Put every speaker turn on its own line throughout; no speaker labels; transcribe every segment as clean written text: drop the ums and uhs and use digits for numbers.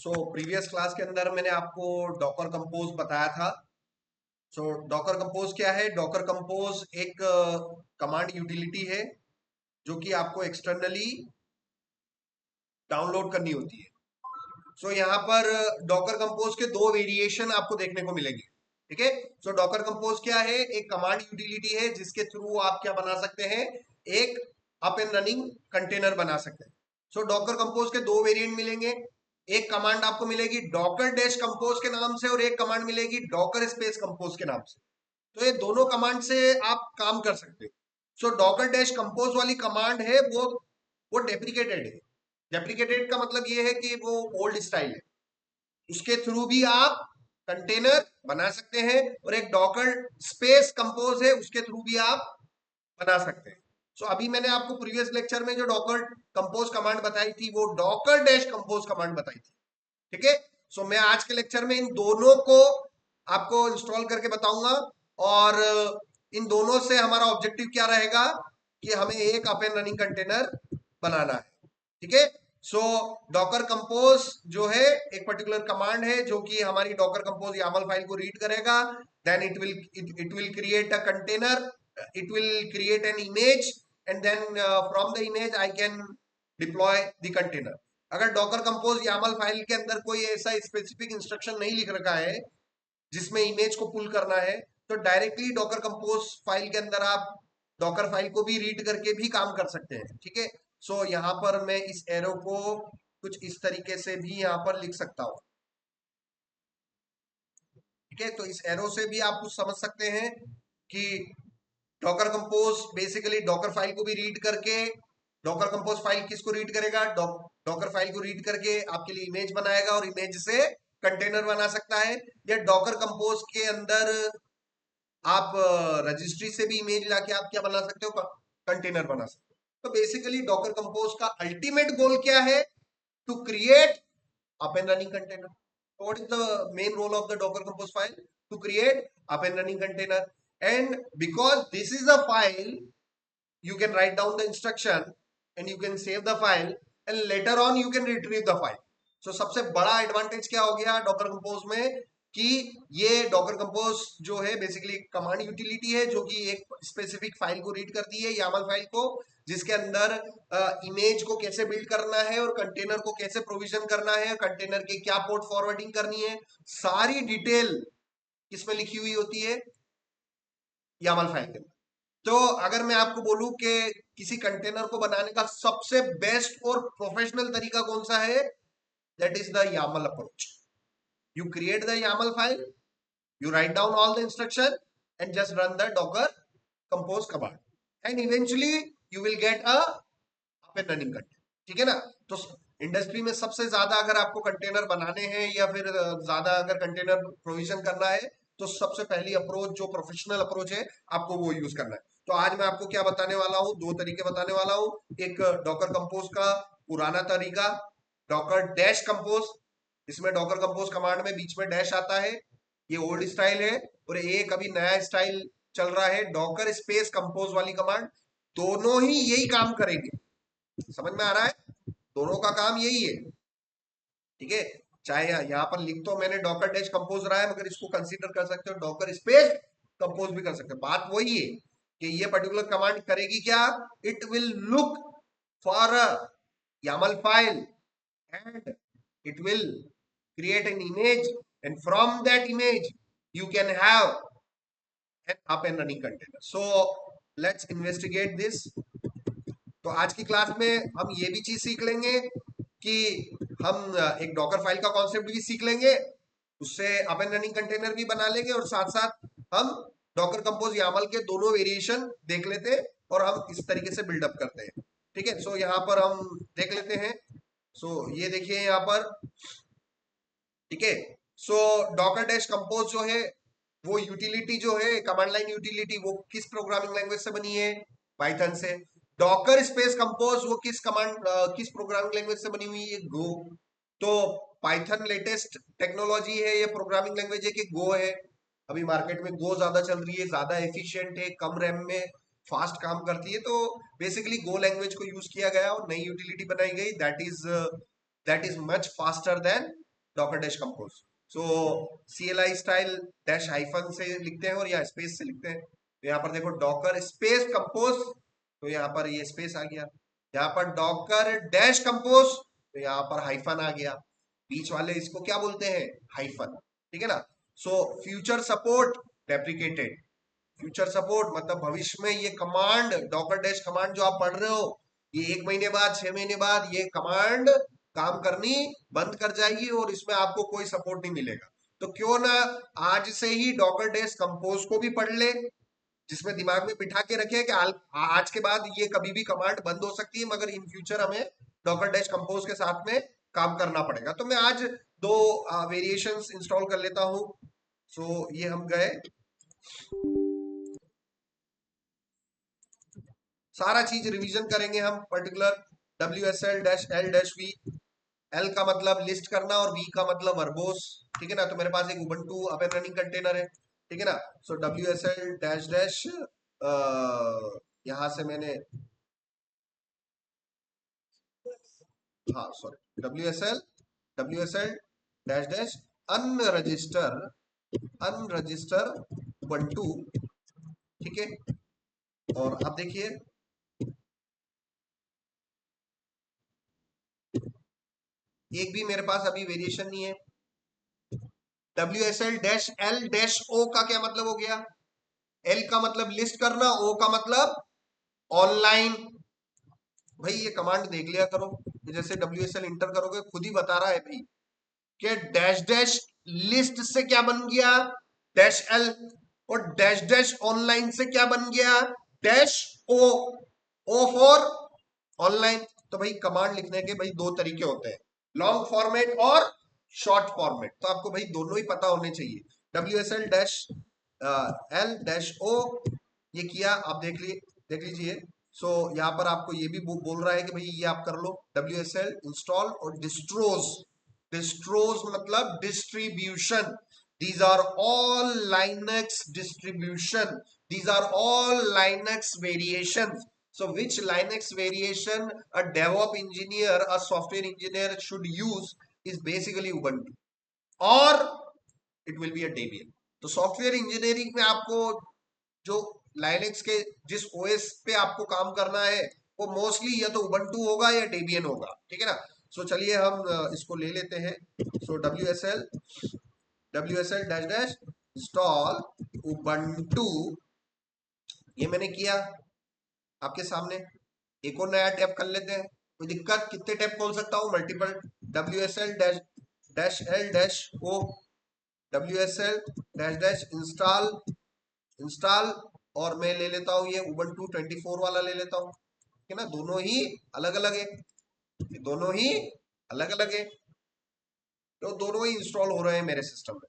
Previous class के अंदर मैंने आपको डॉकर कंपोज बताया था। डॉकर कंपोज क्या है? डॉकर कंपोज एक कमांड यूटिलिटी है जो कि आपको एक्सटर्नली डाउनलोड करनी होती है। यहाँ पर डॉकर कंपोज के दो वेरिएशन आपको देखने को मिलेंगे। ठीक है। डॉकर कंपोज क्या है? एक कमांड यूटिलिटी है जिसके थ्रू आप क्या बना सकते हैं? एक अप एंड रनिंग कंटेनर बना सकते हैं। डॉकर कंपोज के दो वेरिएंट मिलेंगे। एक कमांड आपको मिलेगी डॉकर डैश कंपोज के नाम से और एक कमांड मिलेगी डॉकर स्पेस कंपोज के नाम से। तो ये दोनों कमांड से आप काम कर सकते हो। डॉकर डैश कंपोज वाली कमांड है वो डेप्रिकेटेड है। डेप्रिकेटेड का मतलब ये है कि वो ओल्ड स्टाइल है। उसके थ्रू भी आप कंटेनर बना सकते हैं और एक डॉकर स्पेस कंपोज है उसके थ्रू भी आप बना सकते हैं। अभी मैंने आपको प्रीवियस लेक्चर में जो डॉकर कंपोज कमांड बताई थी वो डॉकर डैश कंपोज कमांड बताई थी। ठीक है। मैं आज के लेक्चर में इन दोनों को आपको इंस्टॉल करके बताऊंगा और इन दोनों से हमारा ऑब्जेक्टिव क्या रहेगा कि हमें एक अप एंड रनिंग कंटेनर बनाना है। ठीक है। डॉकर कंपोज जो है एक पर्टिकुलर कमांड है जो कि हमारी डॉकर कंपोज यामल फाइल को रीड करेगा। Then it will create a container, it will create an image and then from the image I can deploy the container. अगर डॉकर कंपोज यामल फाइल के अंदर कोई ऐसा स्पेसिफिक इंस्ट्रक्शन नहीं लिख रखा है जिसमें इमेज को पुल करना है तो डायरेक्टली डॉकर कंपोज फाइल के अंदर आप डॉकर फाइल को भी रीड करके भी काम कर सकते हैं। ठीक है। यहाँ पर मैं इस एरो को कुछ इस तरीके से भी यहाँ पर लिख सकता हूं। ठीक है। तो इस एरो से भी आप कुछ समझ सकते हैं कि Docker compose basically Docker file को भी रीड करके, डॉकर कंपोज फाइल किसको रीड करेगा? डॉकर फाइल को रीड करके आपके लिए इमेज बनाएगा और इमेज से कंटेनर बना सकता है। या डॉकर कंपोज के अंदर आप रजिस्ट्री से भी इमेज लाके आप क्या बना सकते हो? कंटेनर बना सकते हो। तो बेसिकली डॉकर कंपोज का अल्टीमेट गोल क्या है? To create up and running container. So what is the main role of the Docker Compose file? To create up and running container. And because this is a file, you can write down the instruction and you can save the file and later on you can retrieve the file. So सबसे बड़ा advantage क्या हो गया Docker compose में कि ये Docker compose जो है बेसिकली कमांड यूटिलिटी है जो कि एक स्पेसिफिक फाइल को रीड करती है, यामल फाइल को, जिसके अंदर इमेज को कैसे बिल्ड करना है और कंटेनर को कैसे प्रोविजन करना है, कंटेनर की क्या पोर्ट फॉरवर्डिंग करनी है, सारी डिटेल किसमें लिखी हुई होती है? यामल फाइल के अंदर। तो अगर मैं आपको बोलूं कि किसी कंटेनर को बनाने का सबसे बेस्ट और प्रोफेशनल तरीका कौन सा है? That is the YAML approach. You create the YAML file, you write down all the instruction and just run the docker compose command and eventually you will get a up and running container. ठीक है ना? तो industry में सबसे ज्यादा अगर आपको container बनाने हैं या फिर ज्यादा अगर कंटेनर प्रोविजन करना है तो सबसे पहली अप्रोच जो प्रोफेशनल अप्रोच है आपको वो यूज करना है। तो आज मैं आपको क्या बताने वाला हूँ? दो तरीके बताने वाला हूँ। एक डॉकर कंपोज का पुराना तरीका डॉकर डैश कंपोज, इसमें डॉकर कंपोज कमांड में बीच में डैश आता है, ये ओल्ड स्टाइल है। और एक अभी नया स्टाइल चल रहा है डॉकर स्पेस कंपोज वाली कमांड। दोनों ही यही काम करेंगे। समझ में आ रहा है? दोनों का काम यही है। ठीक है। चाहे यहाँ पर लिख तो मैंने डॉकर डैश कंपोज रहा है मगर इसको कंसीडर कर सकते हो डॉकर स्पेस कंपोज भी कर सकते हो। बात वही है कि ये पर्टिकुलर कमांड करेगी क्या? It will look for a YAML file and it will create an image and from that image you can have an up and running container. So let's investigate this. तो आज की class में हम ये भी चीज सीख लेंगे कि हम एक डॉकर फाइल का कॉन्सेप्ट भी सीख लेंगे, उससे अप एंड रनिंग कंटेनर भी बना लेंगे और साथ साथ हम डॉकर कंपोज यामल के दोनों वेरिएशन देख लेते हैं और हम इस तरीके से बिल्डअप करते हैं। ठीक है। यहाँ पर हम देख लेते हैं। ये देखिए यहाँ पर। ठीक है। डॉकर डैश कंपोज जो है वो यूटिलिटी जो है कमांड लाइन यूटिलिटी वो किस प्रोग्रामिंग लैंग्वेज से बनी है? पाइथन से। डॉकर स्पेस कंपोज वो किस प्रोग्रामिंग लैंग्वेज से बनी हुई है? गो। तो पाइथन लेटेस्ट टेक्नोलॉजी है, ये प्रोग्रामिंग लैंग्वेज है कि गो है? अभी मार्केट में गो ज्यादा चल रही है, ज्यादा एफिशिएंट है, कम रैम में फास्ट काम करती है। तो बेसिकली गो लैंग्वेज को यूज किया गया और नई यूटिलिटी बनाई गई that is much faster than Docker dash compose. So CLI style dash hyphen से लिखते हैं और यहाँ स्पेस से लिखते हैं। तो यहाँ पर देखो डॉकर स्पेस कंपोज, तो यहाँ पर ये स्पेस आ गया। यहाँ पर डॉकर डैश कंपोज, तो यहाँ पर हाइफन आ गया। बीच वाले इसको क्या बोलते हैं, हाइफन, ठीक है ना। So future support deprecated, future support मतलब भविष्य में ये कमांड, डॉकर डैश कमांड जो आप पढ़ रहे हो, ये 1 महीने बाद, 6 महीने बाद ये कमांड काम करनी बंद कर जाएगी और इसमें आपको कोई सपोर्ट नहीं मिलेगा। तो क्यों ना आज से ही डॉकर डैश कंपोज को भी पढ़ ले, जिसमें दिमाग में बिठा के रखे कि आज के बाद ये कभी भी कमांड बंद हो सकती है, मगर इन फ्यूचर हमें डॉकर डैश कंपोज के साथ में काम करना पड़ेगा। तो मैं आज दो वेरिएशंस इंस्टॉल कर लेता हूं। सो ये हम गए, सारा चीज रिवीजन करेंगे हम पर्टिकुलर। WSL-L-V, एल का मतलब लिस्ट करना और वी का मतलब वर्बोस, ठीक है ना। तो मेरे पास एक Ubuntu up and running container है, ठीक है ना। सो WSL-डैश यहां से मैंने, हाँ सॉरी, WSL-डैश अनरजिस्टर, अनरजिस्टर उबंटू, ठीक है। और आप देखिए एक भी मेरे पास अभी वेरिएशन नहीं है। WSL-L-O का क्या मतलब हो गया, एल का मतलब लिस्ट करना, ओ का मतलब ऑनलाइन। भाई ये कमांड देख लिया करो, जैसे WSL इंटर करोगे खुद ही बता रहा है भाई कि डैश डैश लिस्ट से क्या बन गया, डैश एल, और डैश डैश ऑनलाइन से क्या बन गया, dash O, O for online. तो भाई कमांड लिखने के भाई दो तरीके होते हैं, लॉन्ग फॉर्मेट और शॉर्ट फॉर्मेट, तो आपको भाई दोनों ही पता होने चाहिए। WSL-L-O ये किया, आप देख लीजिए। सो यहाँ पर आपको ये भी बोल रहा है कि भाई ये आप कर लो, WSL इंस्टॉल और डिस्ट्रोज, डिस्ट्रोज मतलब distribution, these are all Linux distribution, these are all Linux variations. So which Linux variation a DevOps engineer, a software engineer should use is basically Ubuntu or it will be a Debian. तो software engineering में आपको जो Linux के जिस OS पे आपको काम करना है वो मोस्टली या तो उबंटू होगा या डेबियन होगा, ठीक है ना। सो चलिए हम इसको ले लेते हैं। सो WSL dash dash install Ubuntu, ये मैंने किया आपके सामने। एक और नया टैब कर लेते हैं, कोई दिक्कत, कितने टैब खोल सकता हूँ, multiple. WSL dash dash L dash O, WSL dash dash install, install, और मैं ले लेता हूँ ये उबंटू 24 वाला ले लेता हूँ, ठीक है ना। दोनों ही अलग अलग है, दोनों ही अलग अलग है, तो दोनों ही इंस्टॉल हो रहे हैं मेरे सिस्टम में,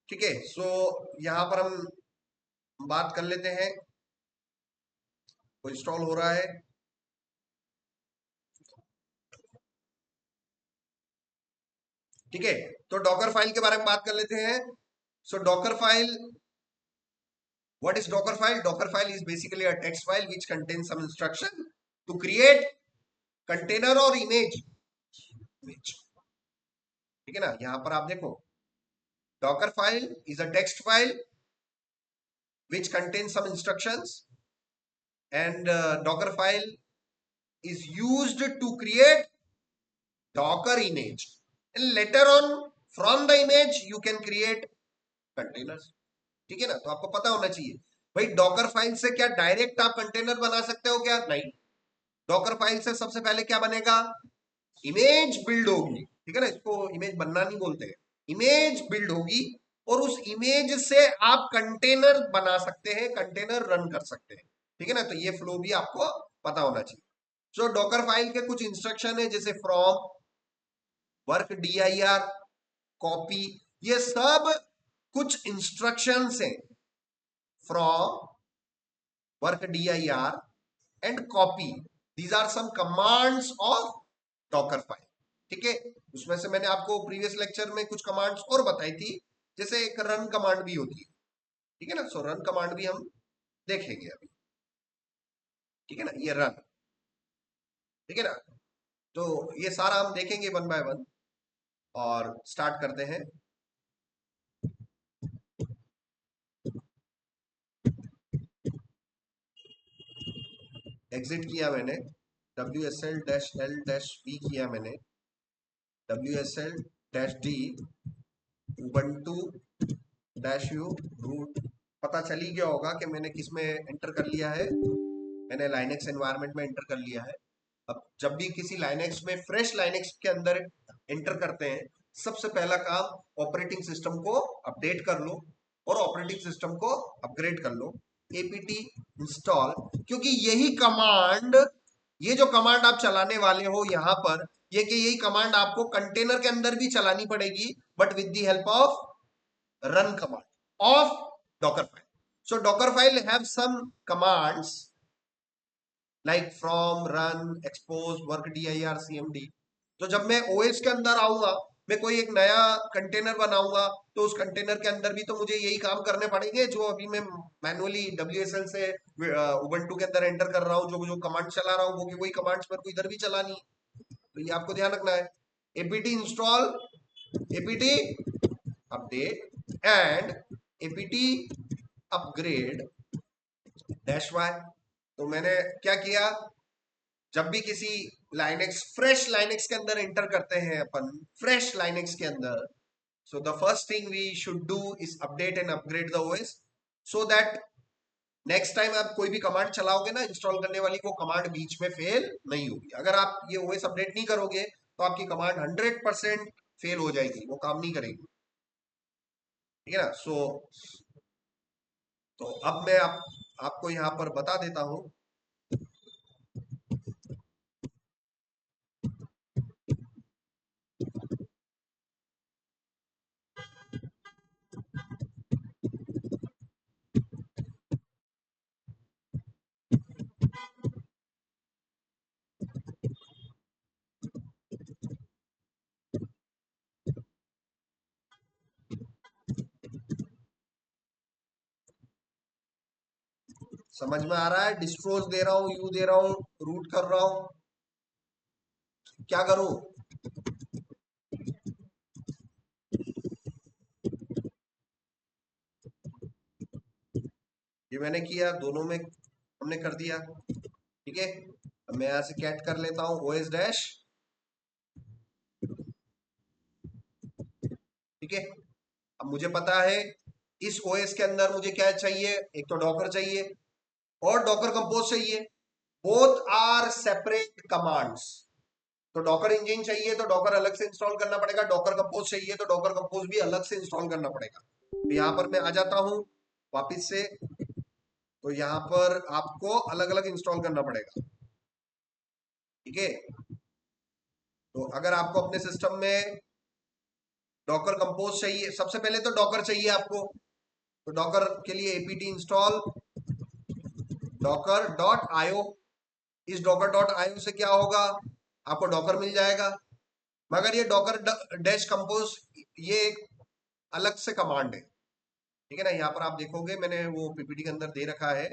ठीक है। सो यहाँ पर हम बात कर लेते हैं, वो इंस्टॉल हो रहा है, ठीक है। तो डॉकर फाइल के बारे में बात कर लेते हैं। So docker file, what is docker file? Docker file is basically a text file which contains some instruction to create container or image, ठीक है ना। यहां पर आप देखो docker file is a text file which contains some instructions, and docker file is used to create docker image, and later on from the image you can create containers, ठीक है ना। तो आपको पता होना चाहिए भाई डॉकर फाइल से क्या डायरेक्ट आप कंटेनर बना सकते हो क्या, नहीं। डॉकर फाइल से सबसे पहले क्या बनेगा, इमेज बिल्ड होगी, ठीक है ना। इसको इमेज बनना नहीं बोलते हैं, इमेज बिल्ड होगी, और उस इमेज से आप कंटेनर बना सकते हैं, कंटेनर रन कर सकते हैं, ठीक है ना। तो ये फ्लो भी आपको पता होना चाहिए। जो डॉकर फाइल के कुछ इंस्ट्रक्शन है जैसे फ्रॉम, वर्क dir, कॉपी, ये सब कुछ इंस्ट्रक्शंस हैं। From, work dir and copy, these are some commands of Docker file, ठीक है। उसमें से मैंने आपको प्रीवियस लेक्चर में कुछ कमांड्स और बताई थी, जैसे एक रन कमांड भी होती है, ठीक है ना। सो रन कमांड भी हम देखेंगे अभी, ठीक है ना, ये रन, ठीक है ना। तो ये सारा हम देखेंगे वन बाय वन और स्टार्ट करते हैं। एग्जिट किया मैंने, WSL-L-V किया मैंने, WSL-D उबंटू -U रूट। पता चल ही गया होगा कि मैंने किस में एंटर कर लिया है। मैंने लाइनेक्स एनवायरनमेंट में एंटर कर लिया है। अब जब भी किसी लाइनेक्स में, फ्रेश लाइनेक्स के अंदर एंटर करते हैं, सबसे पहला काम ऑपरेटिंग सिस्टम को अपडेट कर लो और ऑपरेटिंग सिस्टम को अपग्रेड कर लो। एपीटी इंस्टॉल, क्योंकि यही कमांड, ये जो कमांड आप चलाने वाले हो यहां पर, ये कि यही कमांड आपको कंटेनर के अंदर भी चलानी पड़ेगी, but with the help of run command of Dockerfile. So Dockerfile have some commands like from, run, expose, work dir, cmd. तो जब मैं OS के अंदर आऊंगा, मैं कोई एक नया कंटेनर बनाऊंगा, तो उस कंटेनर के अंदर भी तो मुझे यही काम करने पड़ेंगे जो अभी मैं मैनुअली WSL से उबंटू के अंदर एंटर कर रहा हूँ। जो जो कमांड चला रहा हूँ वो वही कमांड्स मेरे को इधर भी चलानी है। तो ये आपको ध्यान रखना है। apt install, apt update and apt upgrade -y। तो मैंने क्या किया, जब भी किसी लाइनेक्स, फ्रेश लाइनेक्स के अंदर एंटर करते हैं अपन, फ्रेश लाइनेक्स के अंदर, so the first thing we should do is update and upgrade the OS, so that next time आप कोई भी कमांड चलाओगे ना इंस्टॉल करने वाली, वो कमांड बीच में फेल नहीं होगी। अगर आप ये ओएस अपडेट नहीं करोगे तो आपकी कमांड 100% फेल हो जाएगी, वो काम नहीं करेगी। ठीक है ना। तो अब मैं आपको यहां पर बता देता हूं। समझ में आ रहा है? डिस्ट्रोज दे रहा हूं, यू दे रहा हूं, रूट कर रहा हूं, क्या करूं? ये मैंने किया, दोनों में हमने कर दिया। ठीक है, अब मैं यहां से कैट कर लेता हूं ओएस डैश। ठीक है, अब मुझे पता है इस ओएस के अंदर मुझे क्या चाहिए, एक तो डॉकर चाहिए और डॉकर कंपोज चाहिए। Both are separate commands. तो डॉकर इंजन चाहिए तो डॉकर अलग से इंस्टॉल करना पड़ेगा, डॉकर कंपोज चाहिए तो डॉकर कंपोज भी अलग से इंस्टॉल करना पड़ेगा। तो यहां पर मैं आ जाता हूं वापिस से, तो यहां पर आपको अलग अलग इंस्टॉल करना पड़ेगा। ठीक है, तो अगर आपको अपने सिस्टम में डॉकर कंपोज चाहिए, सबसे पहले तो डॉकर चाहिए आपको। तो डॉकर के लिए एपीटी इंस्टॉल docker.io। इस docker.io से क्या होगा, आपको डॉकर मिल जाएगा। मगर ये डॉकर डैश कंपोज ये एक अलग से कमांड है। ठीक है ना, यहाँ पर आप देखोगे मैंने वो पीपीटी के अंदर दे रखा है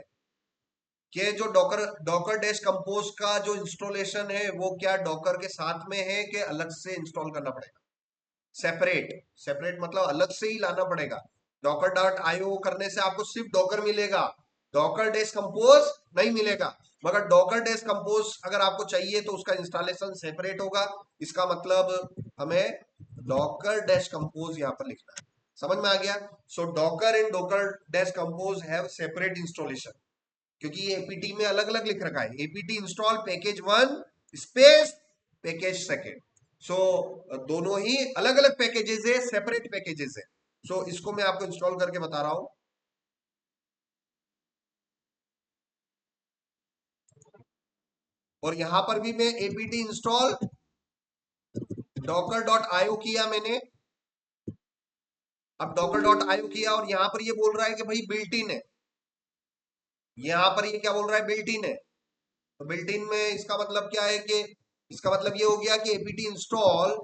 कि जो डॉकर डॉकर डैश कंपोज का जो इंस्टॉलेशन है वो क्या डॉकर के साथ में है कि अलग से इंस्टॉल करना पड़ेगा। सेपरेट, सेपरेट मतलब अलग से ही लाना पड़ेगा। docker.io करने से आपको सिर्फ डॉकर मिलेगा, डॉकर डैश कंपोज नहीं मिलेगा। मगर डॉकर डैश कंपोज अगर आपको चाहिए तो उसका इंस्टॉलेशन सेपरेट होगा। इसका मतलब हमें डॉकर डैश कंपोज यहां पर लिखना है। समझ में आ गया? So docker and Docker dash compose have separate installation, क्योंकि ये एपीटी में अलग अलग लिख रखा है, APT install package 1 space package second. So दोनों ही अलग अलग पैकेजेस है, सेपरेट पैकेजेस है। सो इसको मैं आपको इंस्टॉल करके बता रहा हूं। और यहां पर भी मैं एपीटी इंस्टॉल docker.io किया मैंने। अब docker.io किया और यहां पर ये बोल रहा है कि भाई बिल्ट इन है। यहां पर ये क्या बोल रहा है, बिल्ट इन है। तो बिल्ट इन में इसका मतलब क्या है कि इसका मतलब ये हो गया कि एपीटी इंस्टॉल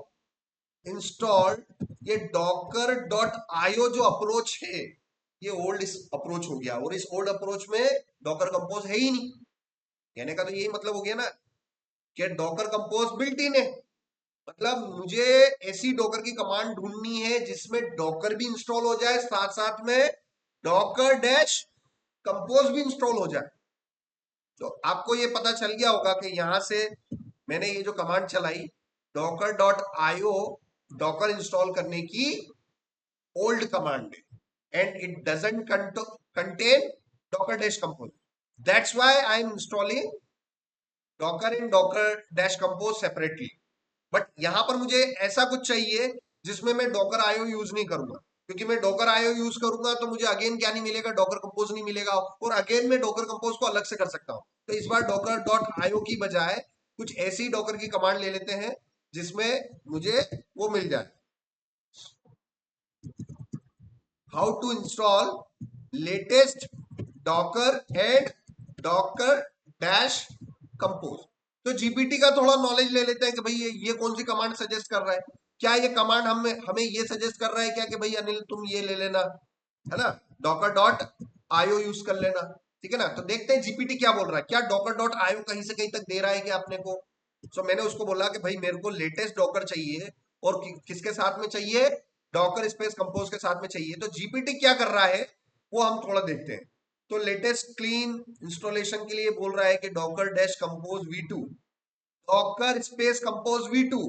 इंस्टॉल्ड, ये डॉकर डॉट आईओ जो अप्रोच है ये ओल्ड अप्रोच हो गया, और इस ओल्ड अप्रोच में डॉकर कंपोज है ही नहीं। कहने का तो यही मतलब हो गया ना कि डॉकर कंपोज बिल्ट इन है, मतलब मुझे ऐसी डॉकर की कमांड ढूंढनी है जिसमें डॉकर भी इंस्टॉल हो जाए, साथ साथ में डॉकर डैश कंपोज भी इंस्टॉल हो जाए। तो आपको ये पता चल गया होगा कि यहां से मैंने ये जो कमांड चलाई Docker dot IO, Docker install करने की ओल्ड कमांड है and it doesn't contain Docker dash compose, that's why I am installing Docker in Docker dash compose separately. But यहां पर मुझे ऐसा कुछ चाहिए जिसमें मैं डॉकर आईओ यूज नहीं करूंगा, क्योंकि मैं डॉकर आईओ यूज करूंगा तो मुझे अगेन क्या नहीं मिलेगा, डॉकर कंपोज नहीं मिलेगा, और अगेन मैं डॉकर कंपोज को अलग से कर सकता हूं। तो इस बार डॉकर डॉट आईओ की बजाय कुछ ऐसी डॉकर की कमांड ले लेते हैं जिसमें मुझे वो मिल जाए, how to install latest Docker and Docker dash compose. तो जीपीटी का थोड़ा नॉलेज ले लेते हैं कि भाई ये कौन सी कमांड सजेस्ट कर रहा है, क्या ये कमांड हमें हमें ये सजेस्ट कर रहा है क्या कि भाई अनिल तुम ये ले लेना, है ना, डॉकर डॉट आईओ यूज कर लेना, ठीक है ना। तो देखते हैं जीपीटी क्या बोल रहा है, क्या डॉकर डॉट आईओ कहीं से कहीं तक दे रहा है क्या अपने को। सो मैंने उसको बोला कि भाई मेरे को लेटेस्ट डॉकर चाहिए, और किसके साथ में चाहिए, डॉकर स्पेस कंपोज के साथ में चाहिए। तो जीपीटी क्या कर रहा है वो हम थोड़ा देखते हैं। तो लेटेस्ट क्लीन इंस्टॉलेशन के लिए बोल रहा है कि docker dash compose V2, docker space compose V2,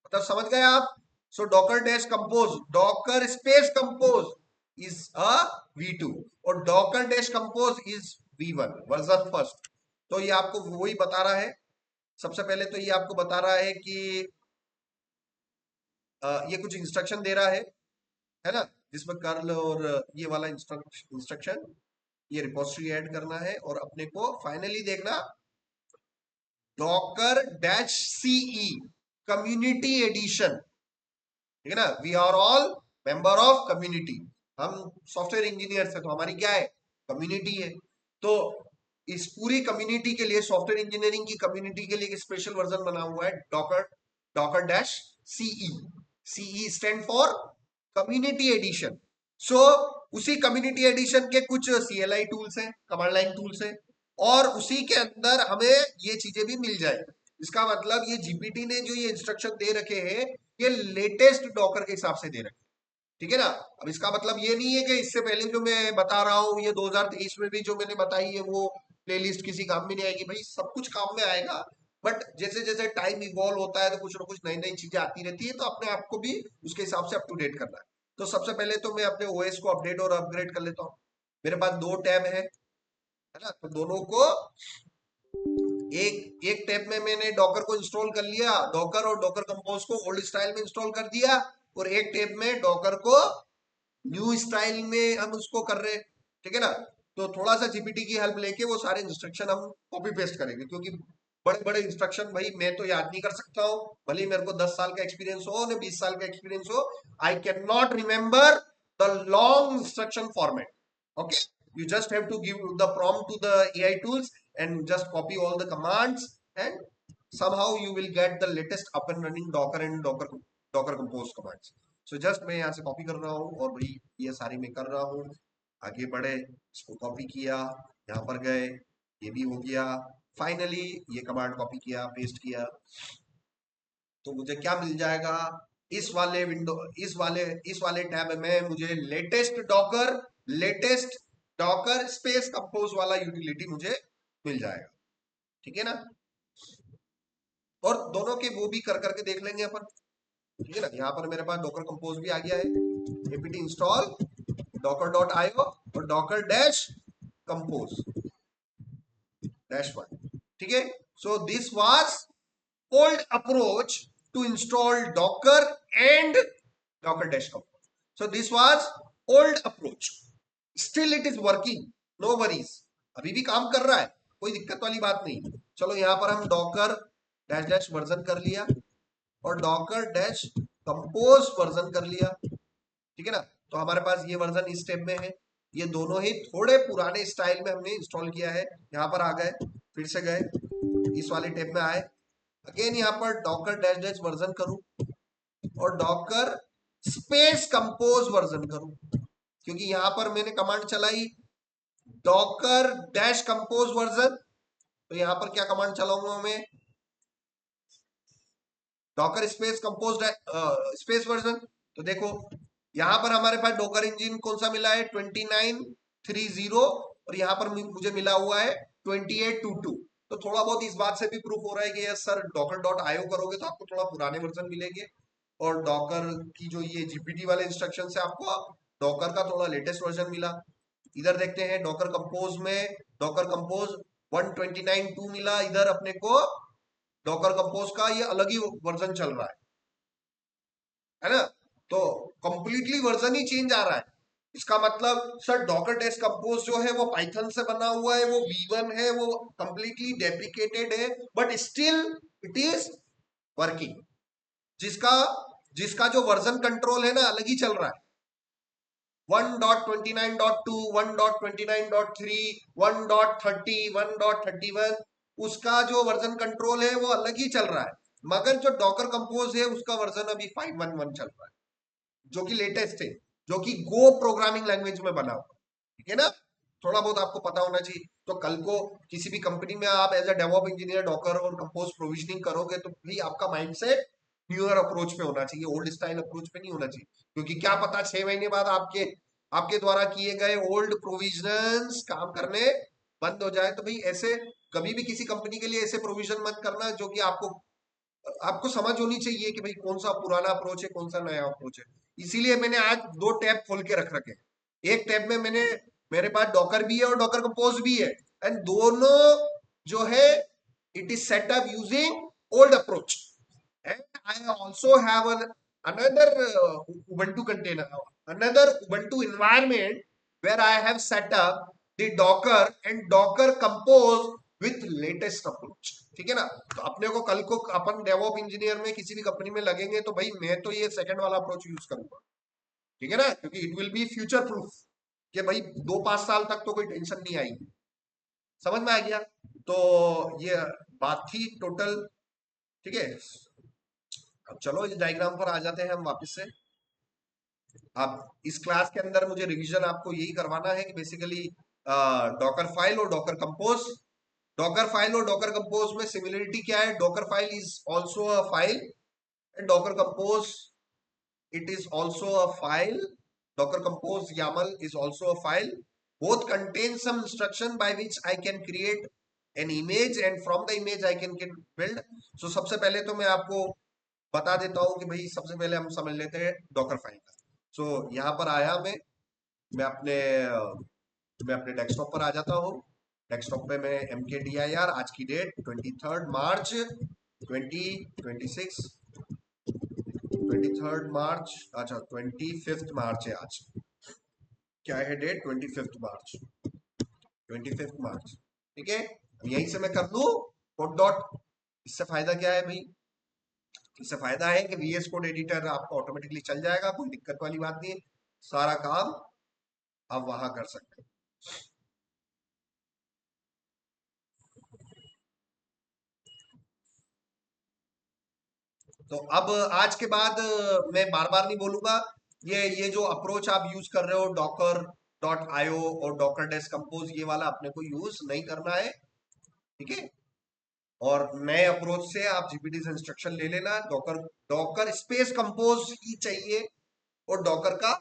मतलब समझ गए आप। So docker dash compose, docker space compose is a V2 और docker dash compose is V1 version first. तो ये आपको वही बता रहा है, सबसे पहले तो ये आपको बता रहा है कि ये कुछ इंस्ट्रक्शन दे रहा है ना, जिसमें कर्ल और ये वाला इंस्ट्रक्शन, ये रिपोजिटरी ऐड करना है और अपने को फाइनली देखना Docker dash CE community edition, ठीक है ना, we are all member of community, हम सॉफ्टवेयर इंजीनियर है तो हमारी क्या है, कम्युनिटी है। तो इस पूरी कम्युनिटी के लिए, सॉफ्टवेयर इंजीनियरिंग की कम्युनिटी के लिए एक स्पेशल वर्जन बना हुआ है docker, docker dash CE, CE stand for community edition. So उसी कम्युनिटी एडिशन के कुछ CLI टूल्स हैं, कमांड लाइन टूल्स हैं, और उसी के अंदर हमें ये चीजें भी मिल जाएगी। इसका मतलब ये जीपीटी ने जो ये इंस्ट्रक्शन दे रखे हैं ये लेटेस्ट डॉकर के हिसाब से दे रखे, ठीक है ना। अब इसका मतलब ये नहीं है कि इससे पहले जो मैं बता रहा हूँ ये 2023 में भी जो मैंने बताई है वो प्लेलिस्ट किसी काम में नहीं आएगी, भाई सब कुछ काम में आएगा। बट जैसे जैसे टाइम इवॉल्व होता है तो कुछ ना कुछ नई नई चीजें आती रहती है, तो अपने आप को भी उसके हिसाब से अप टू डेट करना है। तो सबसे पहले तो मैं अपने ओएस को अपडेट और अपग्रेड कर लेता हूँ। मेरे पास दो टैब है ना, तो दोनों को एक एक टैब में मैंने डॉकर को इंस्टॉल कर लिया, डॉकर और डॉकर कंपोज को ओल्ड स्टाइल में इंस्टॉल कर दिया, और एक टैब में डॉकर को न्यू स्टाइल में हम उसको कर रहे हैं, ठीक है ना। तो थोड़ा सा जीपीटी की हेल्प लेके वो सारे इंस्ट्रक्शन हम कॉपी पेस्ट करेंगे, क्योंकि बड़े बड़े इंस्ट्रक्शन भाई मैं तो याद नहीं कर सकता हूँ, भले मेरे को 10 साल का एक्सपीरियंस हो या 20 साल का एक्सपीरियंस हो, I can not remember the long instruction format. Okay, you just have to give the prompt to the AI tools and just copy all the commands, and somehow you will get the latest up and running docker and docker compose commands. So just मैं यहाँ से copy कर रहा हूँ और भाई ये सारी मैं कर रहा हूँ, आगे बढ़े, इसको कॉपी किया, यहाँ पर गए, ये भी हो गया, फाइनली ये कमांड कॉपी किया, पेस्ट किया, तो मुझे क्या मिल जाएगा, इस वाले विंडो, इस वाले टैब में मुझे लेटेस्ट डॉकर स्पेस कंपोज वाला यूटिलिटी मुझे मिल जाएगा, ठीक है ना। और दोनों के वो भी कर करके देख लेंगे अपन, ठीक है ना। यहाँ पर मेरे पास डॉकर कंपोज भी आ गया है, APT install docker dot IO और docker dash compose dash one, ठीक है। So this was old approach to install Docker and Docker dash compose. So this was old approach. Still it is working. No worries. अभी भी काम कर रहा है, कोई दिक्कत वाली बात नहीं। चलो यहाँ पर हम डॉकर डैश डैश वर्जन कर लिया और डॉकर डैश कंपोज वर्जन कर लिया, ठीक है ना। तो हमारे पास ये वर्जन इस स्टेप में है, ये दोनों ही थोड़े पुराने स्टाइल में हमने इंस्टॉल किया है। यहाँ पर आ गए, फिर से गए, इस वाले टेप में आए, अगेन यहाँ पर डॉकर डैश डैश वर्जन करूं और डॉकर स्पेस कंपोज वर्जन करूं, क्योंकि यहां पर मैंने कमांड चलाई डॉकर डैश कंपोज वर्जन, तो यहां पर क्या कमांड चलाऊंगा मैं, Docker space compose space version. तो देखो यहां पर हमारे पास डॉकर इंजन कौन सा मिला है 2930, और यहां पर मुझे मिला हुआ है 2822। तो थोड़ा बहुत इस बात से भी प्रूफ हो रहा है कि yes sir Docker dot IO करोगे तो आपको थोड़ा पुराने वर्जन मिलेंगे, और डॉकर की जो ये जीपीटी वाले इंस्ट्रक्शन से आपको डॉकर का थोड़ा लेटेस्ट वर्जन मिला। इधर देखते हैं डॉकर कंपोज में, डॉकर कंपोज 129.2 मिला इधर अपने को। डॉकर कंपोज का ये अलग ही वर्जन चल रहा है ना। तो कंप्लीटली वर्जन ही चेंज आ रहा है। इसका मतलब सर डॉकर टेस्ट कंपोज जो है वो पाइथन से बना हुआ है, वो V1 है, वो कंप्लीटली डेप्रिकेटेड है, but still it is working. जिसका जिसका जो वर्जन कंट्रोल है ना अलग ही चल रहा है। 1.29.2, 1.29.3, 1.30, 1.31, उसका जो वर्जन कंट्रोल है वो अलग ही चल रहा है। मगर जो डॉकर कंपोज है उसका वर्जन अभी 5.11 चल रहा है, जो कि लेटेस्ट है, जो कि गो प्रोग्रामिंग लैंग्वेज में बना हुआ, ठीक है ना। थोड़ा बहुत आपको पता होना चाहिए। तो कल को किसी भी कंपनी में आप as a DevOp engineer Docker और कंपोज प्रोविजनिंग करोगे तो भी आपका माइंडसेट न्यूअर अप्रोच पे होना चाहिए, ओल्ड स्टाइल अप्रोच पे नहीं होना चाहिए। क्योंकि क्या पता 6 महीने बाद आपके आपके द्वारा किए गए ओल्ड प्रोविजंस काम करने बंद हो जाए। तो भाई ऐसे कभी भी किसी कंपनी के लिए ऐसे प्रोविजन मत करना जो कि आपको आपको समझ होनी चाहिए कि भाई कौन सा पुराना अप्रोच है कौन सा नया अप्रोच है। इसीलिए मैंने आज 2 टैब खोल के रख रखे हैं। एक टैब में मैंने मेरे पास डॉकर भी है और डॉकर कंपोज भी है, एंड दोनों जो है it is setup using old approach, and I also have another ubuntu container, another ubuntu environment where I have set up the docker and docker compose with latest approach, ठीक है ना। तो अपने को कल को अपन डेवॉप इंजीनियर में किसी भी कंपनी में लगेंगे तो भाई मैं तो ये सेकंड वाला अप्रोच यूज करूंगा, ठीक है ना, क्योंकि it will be future proof कि भाई 2-5 साल तक तो कोई टेंशन नहीं आएगी। समझ में आ गया। तो ये बात थी टोटल, ठीक है। अब चलो इस डायग्राम पर आ जाते हैं हम वापस से। अब इस क्लास के अंदर मुझे रिवीजन आपको यही करवाना है कि बेसिकली डॉकर फाइल और डॉकर कंपोज, डॉकर फाइल और डॉकर कंपोज में सिमिलरिटी क्या है, Docker file is also a file and Docker compose it is also a file. Docker compose YAML is also a file. Both contain some instruction by which I can create an image and from the image I can build. So सबसे पहले तो मैं आपको बता देता हूँ कि भाई सबसे पहले हम समझ लेते हैं डॉकर फाइल का। सो यहाँ पर आया मैं अपने डेस्कटॉप पर आ जाता हूँ। डेस्कटॉप पे मैं MKDIR आज की डेट 23 मार्च 2026, 23 मार्च, अच्छा 25 मार्च है आज। क्या है डेट 25 मार्च, 25 मार्च, ठीक है। यहीं से मैं कर लू कोड डॉट। इससे फायदा क्या है भाई, इससे फायदा है कि VS कोड एडिटर आपको ऑटोमेटिकली चल जाएगा, कोई दिक्कत वाली बात नहीं है, सारा काम आप वहां कर सकते हैं। तो अब आज के बाद मैं बार बार नहीं बोलूंगा। ये जो अप्रोच आप यूज कर रहे हो डॉकर डॉट आईओ और डॉकर डेस्क कंपोज, ये वाला अपने को यूज नहीं करना है, ठीक है। और नए अप्रोच से आप जीपीटी से इंस्ट्रक्शन ले लेना, डॉकर डॉकर स्पेस कंपोज ही चाहिए, और डॉकर का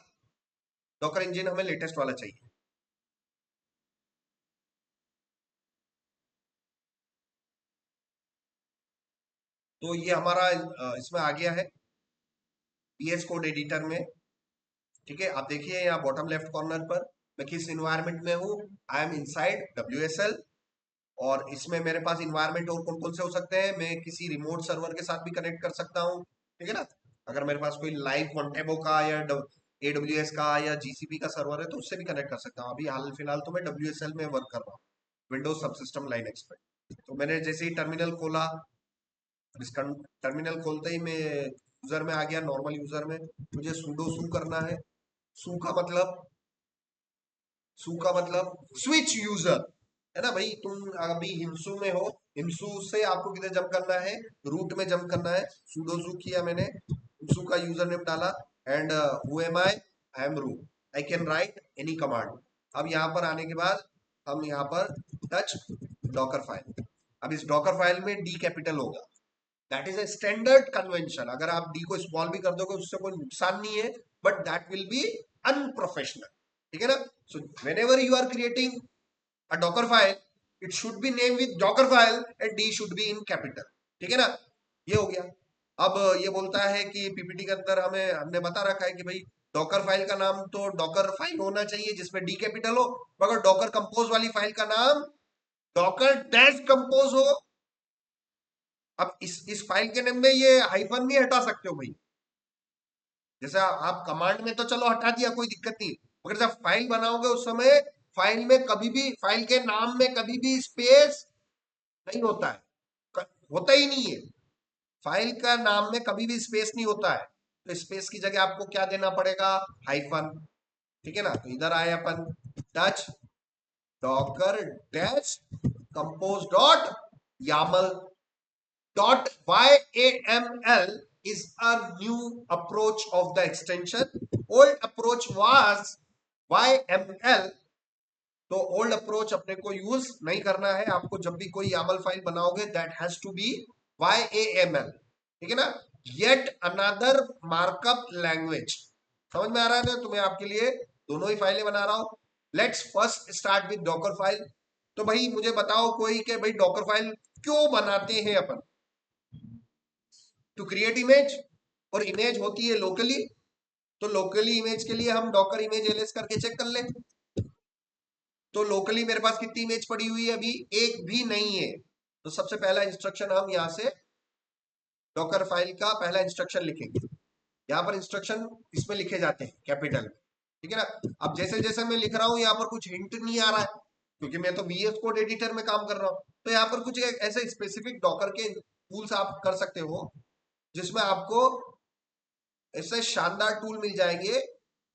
डॉकर इंजन हमें लेटेस्ट वाला चाहिए। तो ये हमारा इसमें आ गया है VS कोड एडिटर में, ठीक है। आप देखिए यहाँ बॉटम लेफ्ट कॉर्नर पर मैं किस इन्वायरमेंट में हूँ, आई एम इनसाइड WSL। और इसमें मेरे पास इन्वायरमेंट और कौन कौन से हो सकते हैं, मैं किसी रिमोट सर्वर के साथ भी कनेक्ट कर सकता हूँ, ठीक है ना। अगर मेरे पास कोई लाइव कॉन्टेबो का या AWS का या GCP का सर्वर है तो उससे भी कनेक्ट कर सकता हूँ। अभी हाल फिलहाल तो मैं WSL में वर्क कर रहा हूँ, विंडोज सबसिस्टम लाइनक्स पे। तो मैंने जैसे ही टर्मिनल खोला, इसका टर्मिनल खोलते ही मैं यूजर में आ गया, नॉर्मल यूजर में। मुझे sudo सू करना है। सू का मतलब सू का मतलब स्विच यूजर, है ना भाई। तुम अभी हिमसू में हो, हिमसू से आपको किधर जंप करना है, रूट में जंप करना है। sudo सू किया मैंने, हिमसू का यूजर नेम डाला, and who am I am root, I can write any command. अब यहाँ पर आने के बाद हम यहाँ पर टच डॉकर फाइल। अब इस डॉकर फाइल में D कैपिटल होगा, that is a standard convention. अगर आप डी को स्मॉल भी कर दोगे उससे कोई नुकसान नहीं है, but that will be unprofessional. ठीक है ना? So whenever you are creating a Docker file, it should be name with Docker file and D should be in capital. ठीक है ना? ये हो गया। अब ये बोलता है कि पीपीटी के अंदर हमने बता रखा है कि भाई डॉकर फाइल का नाम तो डॉकर फाइल होना चाहिए जिसमें डी कैपिटल हो, मगर डॉकर कंपोज वाली फाइल का नाम डॉकर डैश कंपोज हो। अब इस फाइल के नेम में ये हाइफन नहीं हटा सकते हो भाई। जैसे आप कमांड में तो चलो हटा दिया, कोई दिक्कत नहीं, मगर जब फाइल बनाओगे उस समय फाइल में कभी भी, फाइल के नाम में कभी भी स्पेस नहीं होता है, होता ही नहीं है। फाइल का नाम में कभी भी स्पेस नहीं होता है, तो स्पेस की जगह आपको क्या देना पड़ेगा? हाइफन। ठीक है ना? तो इधर आए अपन, touch docker dash compose dot YAML dot YAML is a new approach of the extension. Old approach was YML. तो ओल्ड अप्रोच अपने को यूज नहीं करना है। आपको जब भी कोई यामल फाइल बनाओगे that has to be YAML। ठीक है ना? Yet another markup language. समझ में आ रहा है ना? तो मैं आपके लिए दोनों ही फाइलें बना रहा हूं। Let's first start with Docker file. तो भाई मुझे बताओ कोई कि भाई डॉकर फाइल क्यों बनाते हैं अपन? टू क्रिएट इमेज, और इमेज होती है लोकली, तो लोकली इमेज के लिए हम डॉकर इमेज एलएस करके चेक कर ले। तो लोकली मेरे पास कितनी इमेज पड़ी हुई है? अभी एक भी नहीं है। तो सबसे पहला इंस्ट्रक्शन हम यहां से डॉकर फाइल का पहला इंस्ट्रक्शन लिखेंगे। यहाँ पर इंस्ट्रक्शन इसमें लिखे जाते हैं कैपिटल में। ठीक है ना? अब जैसे जैसे मैं लिख रहा हूं यहाँ पर कुछ हिंट नहीं आ रहा है, क्योंकि मैं तो VS कोड एडिटर में काम कर रहा हूं। तो यहाँ पर कुछ ऐसे स्पेसिफिक डॉकर के टूल्स आप कर सकते हो जिसमें आपको ऐसे शानदार टूल मिल जाएंगे,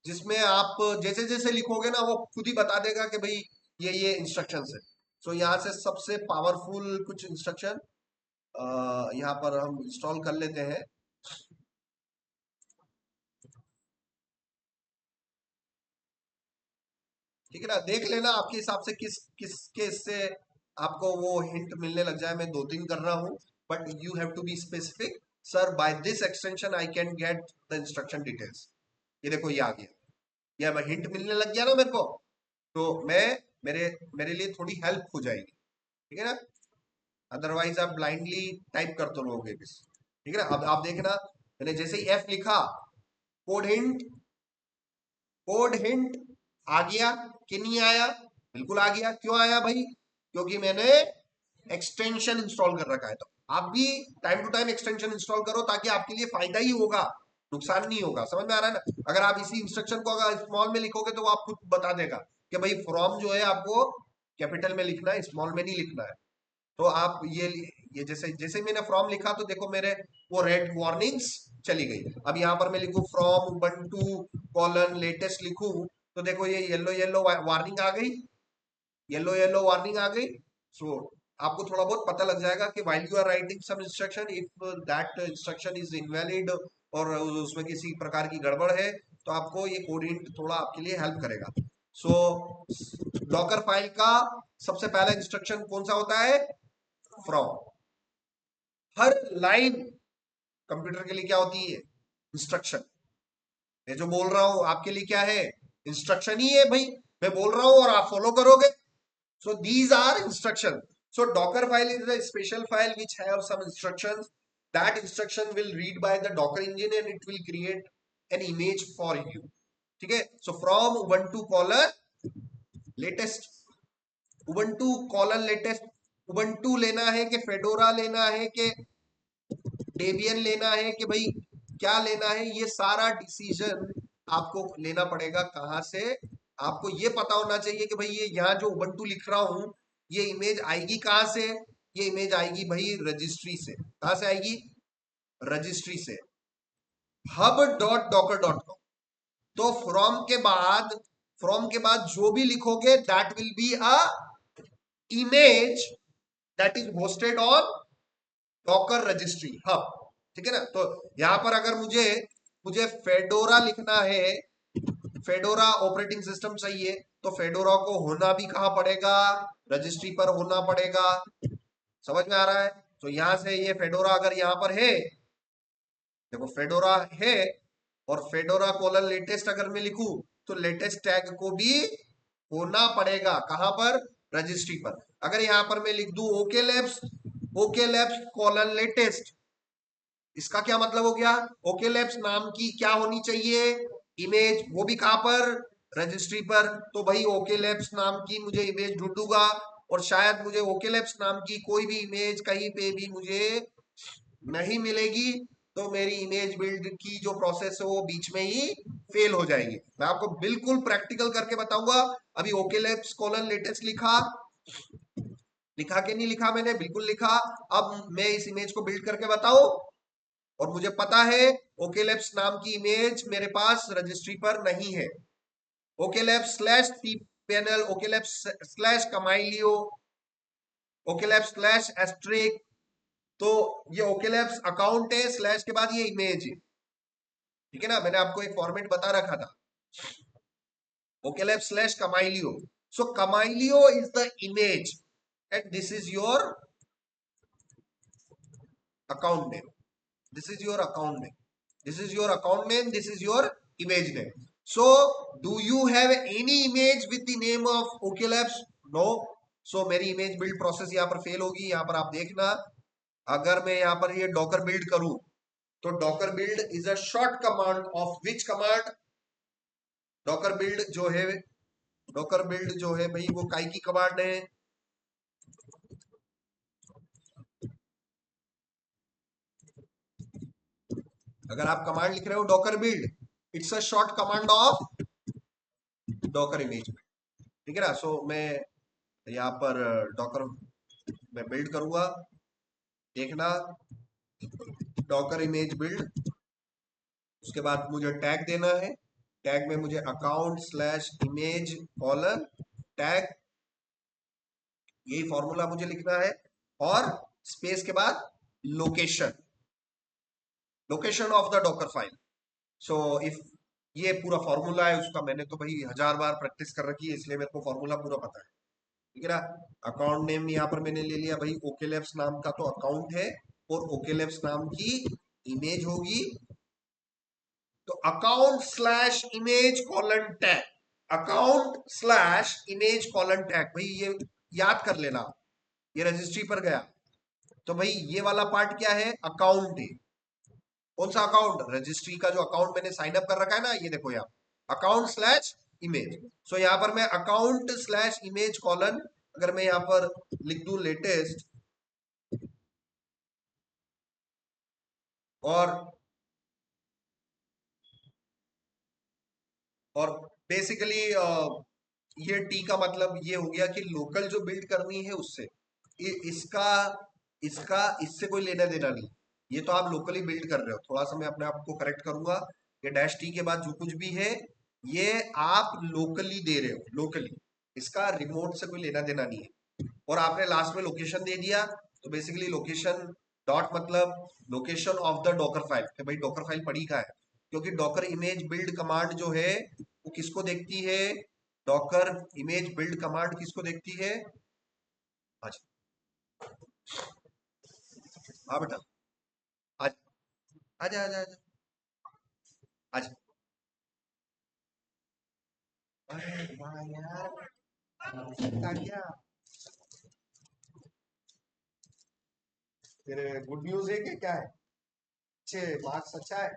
जिसमें आप जैसे जैसे लिखोगे ना वो खुद ही बता देगा कि भाई ये इंस्ट्रक्शंस है। सो यहाँ से सबसे पावरफुल कुछ इंस्ट्रक्शन यहाँ पर हम इंस्टॉल कर लेते हैं। ठीक है ना? देख लेना आपके हिसाब से किस किसके इससे आपको वो हिंट मिलने लग जाए। मैं दो तीन कर रहा हूं, but you have to be specific. Sir by this extension I can get the instruction details. ये देखो ये आ गया, ये हिंट मिलने लग गया ना मेरे को, तो मैं मेरे मेरे लिए थोड़ी हेल्प हो जाएगी। ठीक है ना? अदरवाइज आप ब्लाइंडली टाइप करते रहोगे बस। ठीक है ना? अब आप देखना, मैंने जैसे ही एफ लिखा, कोड हिंट, कोड हिंट आ गया कि नहीं आया? बिल्कुल आ गया। क्यों आया भाई? क्योंकि मैंने एक्सटेंशन इंस्टॉल कर रखा है। तो आप भी time to time extension install करो, ताकि आपके लिए फायदा ही होगा, नुकसान नहीं होगा। समझ में आ रहा है ना? अगर आप इसी इंस्ट्रक्शन को अगर स्मॉल में लिखोगे तो वो आप खुद बता देगा कि भाई फ्रॉम जो है आपको कैपिटल में लिखना है, स्मॉल में नहीं लिखना है। तो आप ये जैसे जैसे मैंने फ्रॉम लिखा तो देखो मेरे वो रेड वार्निंग्स चली गई। अब यहाँ पर मैं लिखूं फ्रॉम उबंटू कॉलन लेटेस्ट लिखूं, तो देखो ये येलो येलो वार्निंग आ गई, येलो येलो वार्निंग आ गई। सो आपको थोड़ा बहुत पता लग जाएगा कि while you are writing some instruction, if that instruction is invalid और उसमें किसी प्रकार की गड़बड़ है, तो आपको ये कोड हिंट थोड़ा आपके लिए हेल्प करेगा। सो डॉकर फाइल का सबसे पहला इंस्ट्रक्शन कौन सा होता है? फ्रॉम। हर लाइन कंप्यूटर के लिए क्या होती है? इंस्ट्रक्शन। मैं जो बोल रहा हूं आपके लिए क्या है? इंस्ट्रक्शन ही है भाई। मैं बोल रहा हूं और आप फॉलो करोगे। So these are instructions. So Docker file is a special file which have some instructions. That instruction will read by the Docker engine and it will create an image for you. ठीक है? So from Ubuntu colon latest, Ubuntu colon latest, Ubuntu लेना है कि Fedora लेना है कि Debian लेना है कि भाई क्या लेना है, ये सारा डिसीजन आपको लेना पड़ेगा। कहां से? आपको ये पता होना चाहिए कि भाई ये यहाँ जो उबंटू लिख रहा हूं, ये इमेज आएगी कहां से? ये इमेज आएगी भाई रजिस्ट्री से। कहां से आएगी? रजिस्ट्री से, hub.docker.com। तो फ्रॉम के बाद जो भी लिखोगे that will be a image that is hosted on Docker registry hub. ठीक है ना? तो यहां पर अगर मुझे मुझे फेडोरा लिखना है, फेडोरा ऑपरेटिंग सिस्टम चाहिए, तो फेडोरा को होना भी कहां पड़ेगा? रजिस्ट्री पर होना पड़ेगा। समझ में आ रहा है? तो यहां से ये फेडोरा अगर यहां पर है, देखो फेडोरा है, और फेडोरा कोलन लेटेस्ट अगर मैं लिखूं तो लेटेस्ट टैग को भी होना पड़ेगा कहां पर, रजिस्ट्री पर। अगर यहां पर मैं लिख दूं ओके लैब्स कोलन लेटेस्ट, इसका क्या मतलब हो गया, ओके लैब्स नाम की क्या होनी चाहिए, इमेज, वो भी कहां पर, रजिस्ट्री पर। तो भाई ओके लैब्स नाम की मुझे इमेज ढूंढूंगा, और शायद मुझे ओके लैब्स नाम की कोई भी इमेज कहीं पे भी मुझे नहीं मिलेगी, तो मेरी इमेज बिल्ड की जो प्रोसेस है वो बीच में ही फेल हो जाएगी। मैं आपको बिल्कुल प्रैक्टिकल करके बताऊंगा। अभी ओके लैब्स कोलन लेटेस्ट लिखा, लिखा कि नहीं लिखा, मैंने बिल्कुल लिखा। अब मैं इस इमेज को बिल्ड करके बताऊं, और मुझे पता है ओकेलैब्स नाम की इमेज मेरे पास रजिस्ट्री पर नहीं है। OKLabs slash panel, OKLabs slash Kamailio, OKLabs slash Asterisk, तो ये ओकेलैब्स अकाउंट है, स्लैश के बाद ये इमेज है, ठीक है ना। मैंने आपको एक फॉर्मेट बता रखा था, ओकेलैब्स स्लैश कमाइलियो। सो कमाइलियो is the image and this is your account name, this is your account name, this is your account name, this is your image name. So do you have any image with the name of OKLabs? No. So मेरी image build process यहाँ पर fail होगी। यहाँ पर आप देखना, अगर मैं यहाँ पर ये डॉकर बिल्ड करूं, तो Docker build is a short command of which command, Docker build जो है भाई वो काई की कमांड है, अगर आप कमांड लिख रहे हो Docker build, it's a short command of Docker image, ठीक है ना। सो मैं यहाँ पर डॉकर मैं बिल्ड करूंगा, देखना, डॉकर इमेज बिल्ड, उसके बाद मुझे टैग देना है, टैग में मुझे account slash image colon tag, यही फॉर्मूला मुझे लिखना है, और स्पेस के बाद location, location of the Docker file. So if ये पूरा फॉर्मूला है उसका, मैंने तो भाई 1000 बार प्रैक्टिस कर रखी है, इसलिए मेरे को फॉर्मूला पूरा पता है, ठीक है ना। अकाउंट नेम यहाँ पर मैंने ले लिया भाई, ओकेलैब्स नाम का तो अकाउंट है, और ओकेलैब्स नाम की इमेज होगी, तो account slash image colon tag, account slash image colon tag, भाई ये याद कर लेना, ये रजिस्ट्री पर गया, तो भाई ये वाला पार्ट क्या है, अकाउंट है। कौन सा अकाउंट, रजिस्ट्री का जो अकाउंट मैंने साइन अप कर रखा है ना, ये देखो यहाँ अकाउंट स्लैश इमेज। सो यहाँ पर मैं अकाउंट स्लैश इमेज कॉलन, अगर मैं यहाँ पर लिख दूं लेटेस्ट, और बेसिकली ये टी का मतलब ये हो गया कि लोकल जो बिल्ड करनी है उससे, इसका इसका इससे कोई लेना देना नहीं, ये तो आप लोकली बिल्ड कर रहे हो। थोड़ा सा मैं अपने आप को करेक्ट करूंगा, ये डैश टी के बाद जो कुछ भी है ये आप लोकली दे रहे हो, लोकली, इसका रिमोट से कोई लेना देना नहीं है। और आपने लास्ट में लोकेशन दे दिया, तो बेसिकली लोकेशन डॉट मतलब location of the Docker file, कि भाई डॉकर फाइल पड़ी कहाँ है, क्योंकि डॉकर इमेज बिल्ड कमांड जो है वो किसको देखती है, डॉकर इमेज बिल्ड कमांड किसको देखती है। अच्छा, हाँ बेटा, आज आजा आजा आजा आज, अरे वाह यार, आ गया, फिर गुड न्यूज है कि क्या है, अच्छे मार्क्स अच्छा है,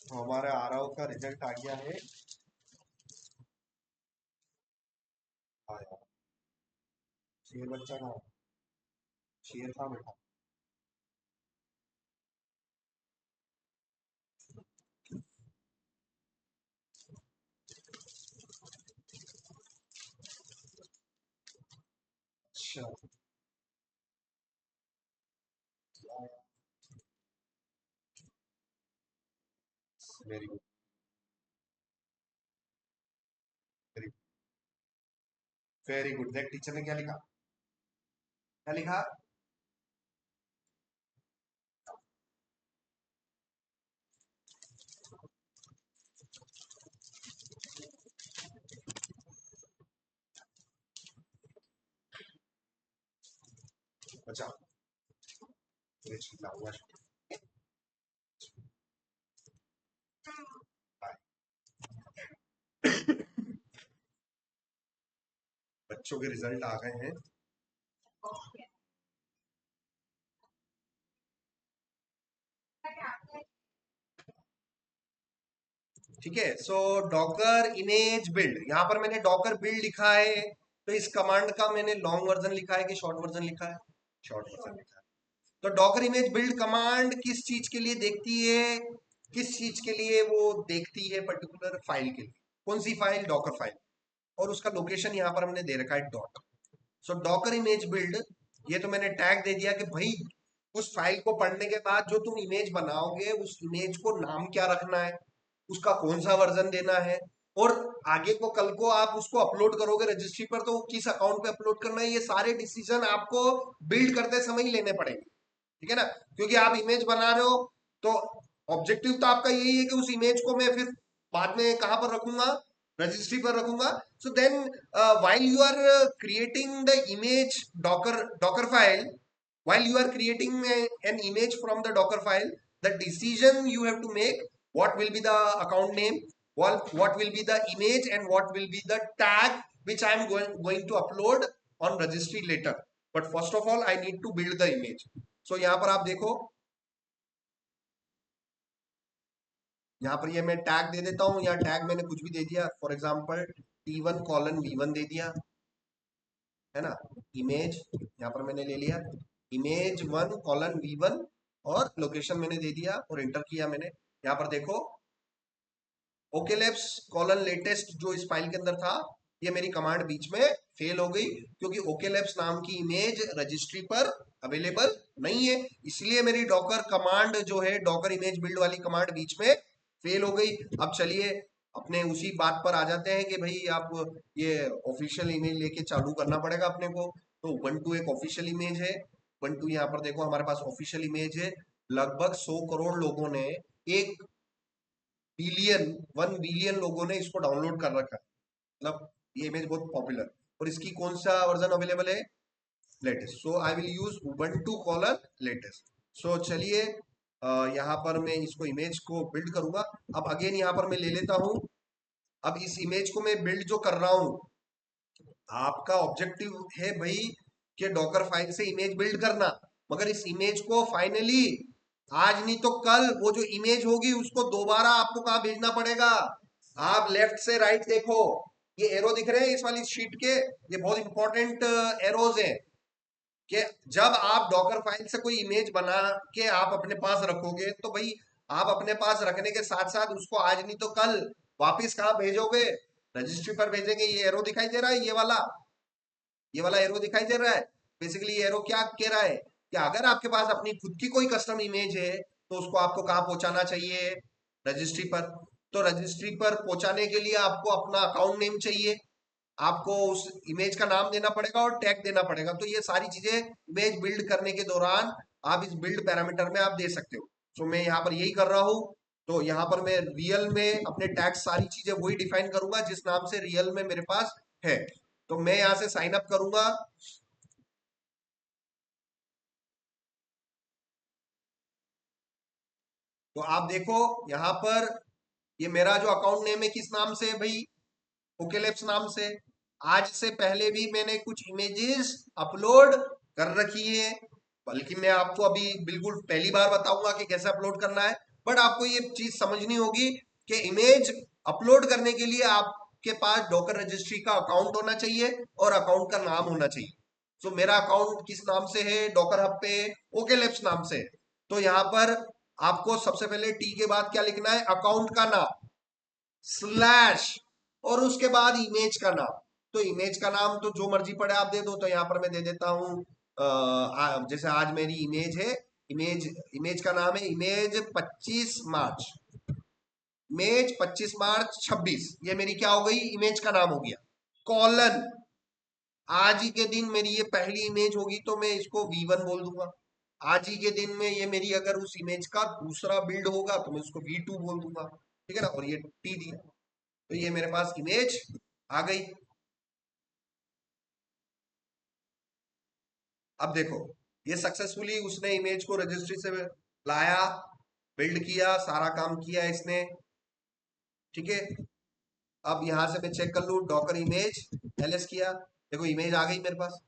तो हमारे आरव का रिजल्ट आ गया है। हाँ यार, शेर बच्चा का, शेर था बेटा। अच्छा, very good, very very good. देख टीचर ने क्या लिखा, क्या लिखा, अच्छा, बच्चों के रिजल्ट आ गए हैं। ठीक है, सो डॉकर इमेज बिल्ड, यहां पर मैंने डॉकर बिल्ड लिखा है। तो इस कमांड का मैंने लॉन्ग वर्जन लिखा है कि शॉर्ट वर्जन लिखा है? शॉर्ट वर्जन लिखा है। तो डॉकर इमेज बिल्ड कमांड किस चीज के लिए देखती है? किस चीज के लिए वो देखती है? पर्टिकुलर फाइल के लिए। कौन सी फाइल? Docker file. और उसका लोकेशन यहाँ पर हमने दे रखा है डॉट। सो डॉकर इमेज बिल्ड, ये तो मैंने टैग दे दिया कि भाई उस फाइल को पढ़ने के बाद जो तुम इमेज बनाओगे उस इमेज को नाम क्या रखना है, उसका कौन सा वर्जन देना है, और आगे को कल को आप उसको अपलोड करोगे रजिस्ट्री पर तो किस अकाउंट पे अपलोड करना है, ये सारे डिसीजन आपको बिल्ड करते समय ही लेने पड़ेंगे। ठीक है ना, क्योंकि आप इमेज बना रहे हो तो ऑब्जेक्टिव तो आपका यही है कि उस इमेज को मैं फिर बाद में कहां पर रखूंगा? रजिस्ट्री पर रखूंगा। So then while you are creating the image docker file, while you are creating an image from the docker file, the decision you have to make, what will be the account name, what will be the image, and what will be the tag which I am going to upload on registry later. But first of all I need to build the image. So यहाँ पर आप देखो, यहाँ पर ये मैं tag दे देता हूँ, यहाँ टैग मैंने कुछ भी दे दिया, फॉर एग्जाम्पल T1:V1 दे दिया, है ना। इमेज यहाँ पर मैंने ले लिया, image1:V1, और लोकेशन मैंने दे दिया और एंटर किया मैंने। यहाँ पर देखो ओकेलेप्स कॉलन लेटेस्ट जो इस फाइल के अंदर था, ये मेरी कमांड बीच में फेल हो गई क्योंकि ओकेलेप्स नाम की इमेज रजिस्ट्री पर अवेलेबल नहीं है, इसलिए मेरी डॉकर कमांड जो है डॉकर इमेज बिल्ड वाली कमांड बीच में फेल हो गई। अब चलिए अपने उसी बात पर आ जाते हैं कि भाई आप ये ऑफिशियल इमेज लेके चालू करना पड़ेगा अपने को। तो ubuntu एक ऑफिशियल इमेज है। ubuntu यहाँ पर देखो हमारे पास ऑफिशियल इमेज है। लगभग 100 करोड़ लोगों ने, 1 बिलियन लोगों ने इसको डाउनलोड कर रखा है। मतलब ये इमेज बहुत पॉपुलर, और इसकी कौन सा वर्जन अवेलेबल है? Latest. So I will use ubuntu:latest। सो चलिए यहाँ पर मैं इसको इमेज को बिल्ड करूंगा। अब अगेन यहाँ पर मैं ले लेता हूँ। अब इस इमेज को मैं बिल्ड जो कर रहा हूँ, आपका ऑब्जेक्टिव है भाई कि डॉकर फाइल से इमेज बिल्ड करना, मगर इस इमेज को फाइनली आज नहीं तो कल वो जो इमेज होगी उसको दोबारा आपको कहाँ भेजना पड़ेगा? आप लेफ्ट से राइट देखो, ये एरो दिख रहे हैं इस वाली शीट के, ये बहुत इंपॉर्टेंट एरोज हैं कि जब आप डॉकर फाइल से कोई इमेज बना के आप अपने पास रखोगे तो भाई आप अपने पास रखने के साथ साथ उसको आज नहीं तो कल वापिस कहाँ भेजोगे? रजिस्ट्री पर भेजेंगे। ये एरो दिखाई दे रहा है, ये वाला एरो दिखाई दे रहा है। बेसिकली ये एरो क्या कह रहा है कि अगर आपके पास अपनी खुद की कोई कस्टम इमेज है तो उसको आपको कहाँ पहुंचाना चाहिए? रजिस्ट्री पर। तो रजिस्ट्री पर पहुंचाने के लिए आपको अपना अकाउंट नेम चाहिए, आपको उस इमेज का नाम देना पड़ेगा और टैग देना पड़ेगा। तो ये सारी चीजें इमेज बिल्ड करने के दौरान आप इस बिल्ड पैरामीटर में आप दे सकते हो। तो मैं यहाँ पर यही कर रहा हूँ। तो यहाँ पर मैं रियल में अपने टैग सारी चीजें वही डिफाइन करूंगा जिस नाम से रियल में मेरे पास है। तो मैं यहाँ से साइन अप करूंगा। तो आप देखो यहाँ पर ये मेरा जो अकाउंट नेम है किस नाम से है भाई? ओकेलेप्स नाम से। आज से पहले भी मैंने कुछ इमेजेस अपलोड कर रखी है, बल्कि मैं आपको अभी बिल्कुल पहली बार बताऊंगा कि कैसे अपलोड करना है। बट आपको ये चीज समझनी होगी कि इमेज अपलोड करने के लिए आपके पास डॉकर रजिस्ट्री का अकाउंट होना चाहिए और अकाउंट का नाम होना चाहिए। तो मेरा अकाउंट किस नाम से है? डॉकर हब पे ओकेलेप्स नाम से। तो यहाँ पर आपको सबसे पहले टी के बाद क्या लिखना है? अकाउंट का नाम स्लैश और उसके बाद इमेज का नाम। तो इमेज का नाम तो जो मर्जी पड़े आप दे दो। तो यहाँ पर मैं दे देता हूँ जैसे आज मेरी इमेज है, इमेज का नाम है इमेज 25 मार्च, इमेज 25 मार्च 26, ये मेरी क्या हो गई? इमेज का नाम हो गया। कॉलन आज ही के दिन मेरी ये पहली इमेज होगी तो मैं इसको V1 बोल दूंगा। आज ही के दिन में ये मेरी अगर उस इमेज का दूसरा बिल्ड होगा तो मैं उसको V2 बोल दूंगा। ठीक है ना, और ये टी दिया। तो ये मेरे पास इमेज आ गई। अब देखो ये सक्सेसफुली उसने इमेज को रजिस्ट्री से लाया, बिल्ड किया, सारा काम किया इसने। ठीक है, अब यहां से मैं चेक कर लू, डॉकर इमेज एलएस किया, देखो इमेज आ गई मेरे पास,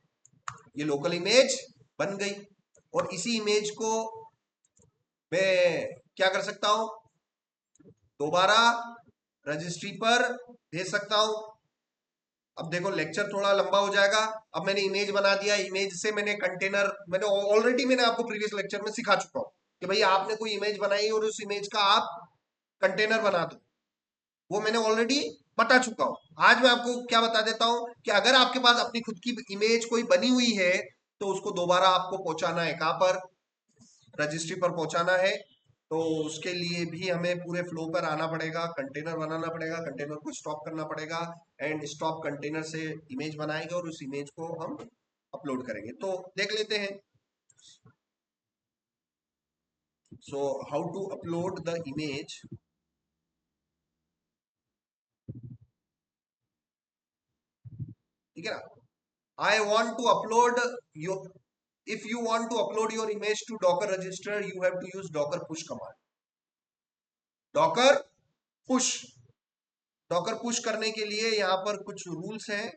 ये लोकल इमेज बन गई। और इसी इमेज को मैं क्या कर सकता हूं, दोबारा रजिस्ट्री पर भेज सकता हूं। अब देखो लेक्चर थोड़ा लंबा हो जाएगा। अब मैंने इमेज बना दिया, इमेज से मैंने कंटेनर, मैंने आपको प्रीवियस लेक्चर में सिखा चुका हूं कि भाई आपने कोई इमेज बनाई और उस इमेज का आप कंटेनर बना दो, वो मैंने ऑलरेडी बता चुका हूं। आज मैं आपको क्या बता देता हूं कि अगर आपके पास अपनी खुद की इमेज कोई बनी हुई है तो उसको दोबारा आपको पहुंचाना है, कहां पर, रजिस्ट्री पर पहुंचाना है। तो उसके लिए भी हमें पूरे फ्लो पर आना पड़ेगा, कंटेनर बनाना पड़ेगा, कंटेनर को स्टॉप करना पड़ेगा, एंड स्टॉप कंटेनर से इमेज बनाएंगे और उस इमेज को हम अपलोड करेंगे। तो देख लेते हैं। So how to upload the image. ठीक है ना, I want to upload your, if you want to upload your image to Docker register, you have to use Docker push command. Docker push, Docker push करने के लिए यहां पर कुछ rules हैं।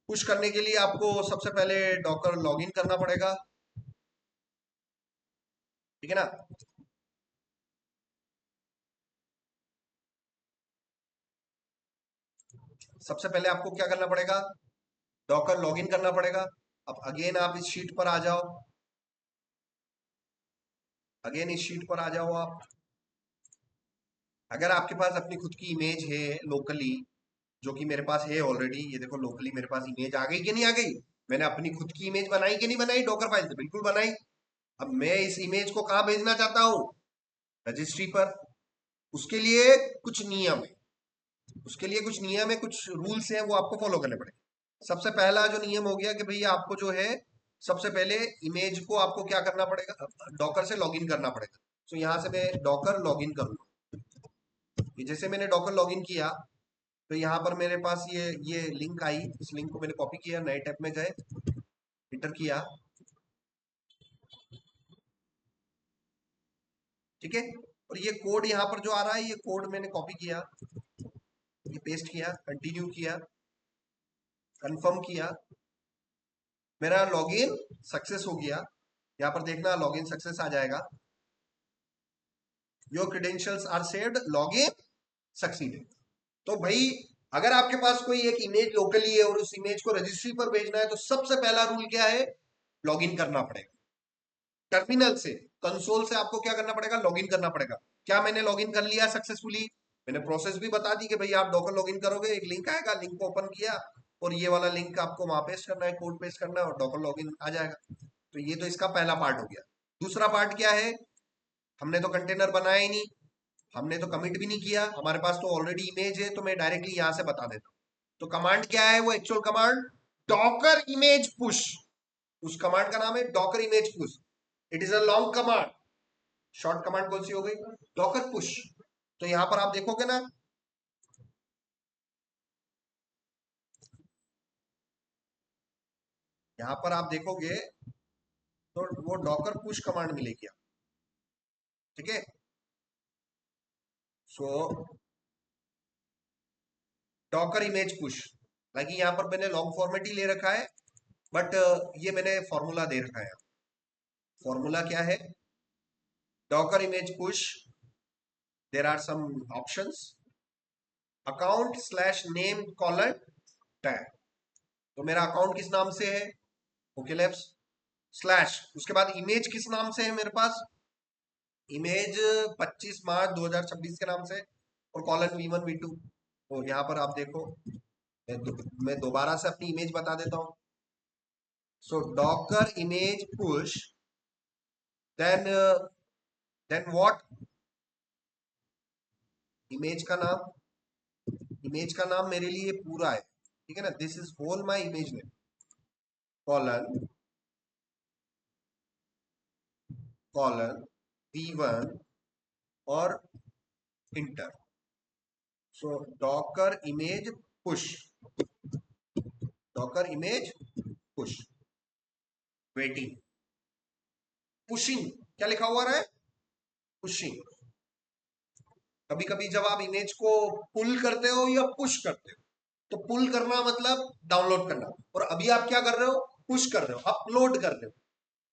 पुश करने के लिए आपको सबसे पहले डॉकर लॉगिन करना पड़ेगा। ठीक है ना, सबसे पहले आपको क्या करना पड़ेगा, डॉकर लॉगिन करना पड़ेगा। अब अगेन आप इस शीट पर आ जाओ, अगेन इस शीट पर आ जाओ आप। अगर आपके पास अपनी खुद की इमेज है लोकली, जो कि मेरे पास है ऑलरेडी, ये देखो लोकली मेरे पास इमेज आ गई कि नहीं आ गई, मैंने अपनी खुद की इमेज बनाई कि नहीं बनाई, डॉकर फाइल से बिल्कुल बनाई। अब मैं इस इमेज को कहां भेजना चाहता हूं, रजिस्ट्री पर। उसके लिए कुछ नियम है, उसके लिए कुछ नियम है, कुछ रूल्स हैं, वो आपको फॉलो करने पड़ेंगे। सबसे पहला जो नियम हो गया कि भैया आपको जो है, सबसे पहले इमेज को आपको क्या करना पड़ेगा, डॉकर से लॉगिन करना पड़ेगा। तो यहां से मैं डॉकर लॉगिन करूंगा। ये जैसे मैंने डॉकर लॉगिन किया तो यहाँ पर मेरे पास ये लिंक आई, इस लिंक को मैंने कॉपी किया, नए टैब में गए, इंटर किया। ठीक है, और ये कोड यहाँ पर जो आ रहा है, ये कोड मैंने कॉपी किया, ये पेस्ट किया, कंटिन्यू किया, कंफर्म किया, मेरा लॉगिन सक्सेस हो गया। यहाँ पर देखना लॉगिन सक्सेस आ जाएगा, your credentials are saved, login succeeded. तो भाई अगर आपके पास कोई एक इमेज लोकली है और उस इमेज को रजिस्ट्री पर भेजना है तो सबसे पहला रूल क्या है, लॉगिन करना पड़ेगा। टर्मिनल से, कंसोल से आपको क्या करना पड़ेगा, लॉगिन करना पड़ेगा। क्या मैंने लॉगिन कर लिया सक्सेसफुली, मैंने प्रोसेस भी बता दी कि भाई आप डॉकर लॉगिन करोगे, एक लिंक आएगा, लिंक को ओपन किया और ये वाला लिंक आपको वहां पेस्ट करना है, कोड पेस्ट करना है और डॉकर लॉगिन आ जाएगा। तो ये तो इसका पहला पार्ट हो गया। दूसरा पार्ट क्या है, हमने तो कंटेनर बनाया ही नहीं, हमने तो कमिट भी नहीं किया, हमारे पास तो ऑलरेडी इमेज है, तो मैं डायरेक्टली यहां से बता देता हूँ। तो कमांड क्या है, वो actual command Docker image push, उस कमांड का नाम है Docker image push. It is a long command. Short command कौन सी हो गई, डॉकर पुश। तो यहां पर आप देखोगे ना, यहां पर आप देखोगे तो वो डॉकर पुश कमांड मिलेगी आपको। ठीक है, सो डॉकर इमेज पुश, हालांकि यहां पर मैंने लॉन्ग फॉर्मेट ही ले रखा है, बट ये मैंने फॉर्मूला दे रखा है। फॉर्मूला क्या है, Docker image push, there are some options, account slash name colon tag. तो मेरा अकाउंट किस नाम से है, ओके लैब्स, स्लैश, उसके बाद इमेज किस नाम से है मेरे पास, इमेज 25 मार्च 2026 के नाम से, और कॉलन V1 V2। तो यहाँ पर आप देखो, मैं दोबारा से अपनी इमेज बता देता हूँ। So docker image push, then then what, image का नाम, इमेज का नाम मेरे लिए पूरा है, ठीक है ना, this is whole my image name, colon, colon V1 और enter. So docker image push, docker image push, waiting, pushing, क्या लिखा हुआ है, पुशिंग। कभी कभी जब आप इमेज को पुल करते हो या पुश करते हो, तो पुल करना मतलब डाउनलोड करना, और अभी आप क्या कर रहे हो, पुश कर रहे हो, अपलोड कर रहे हो।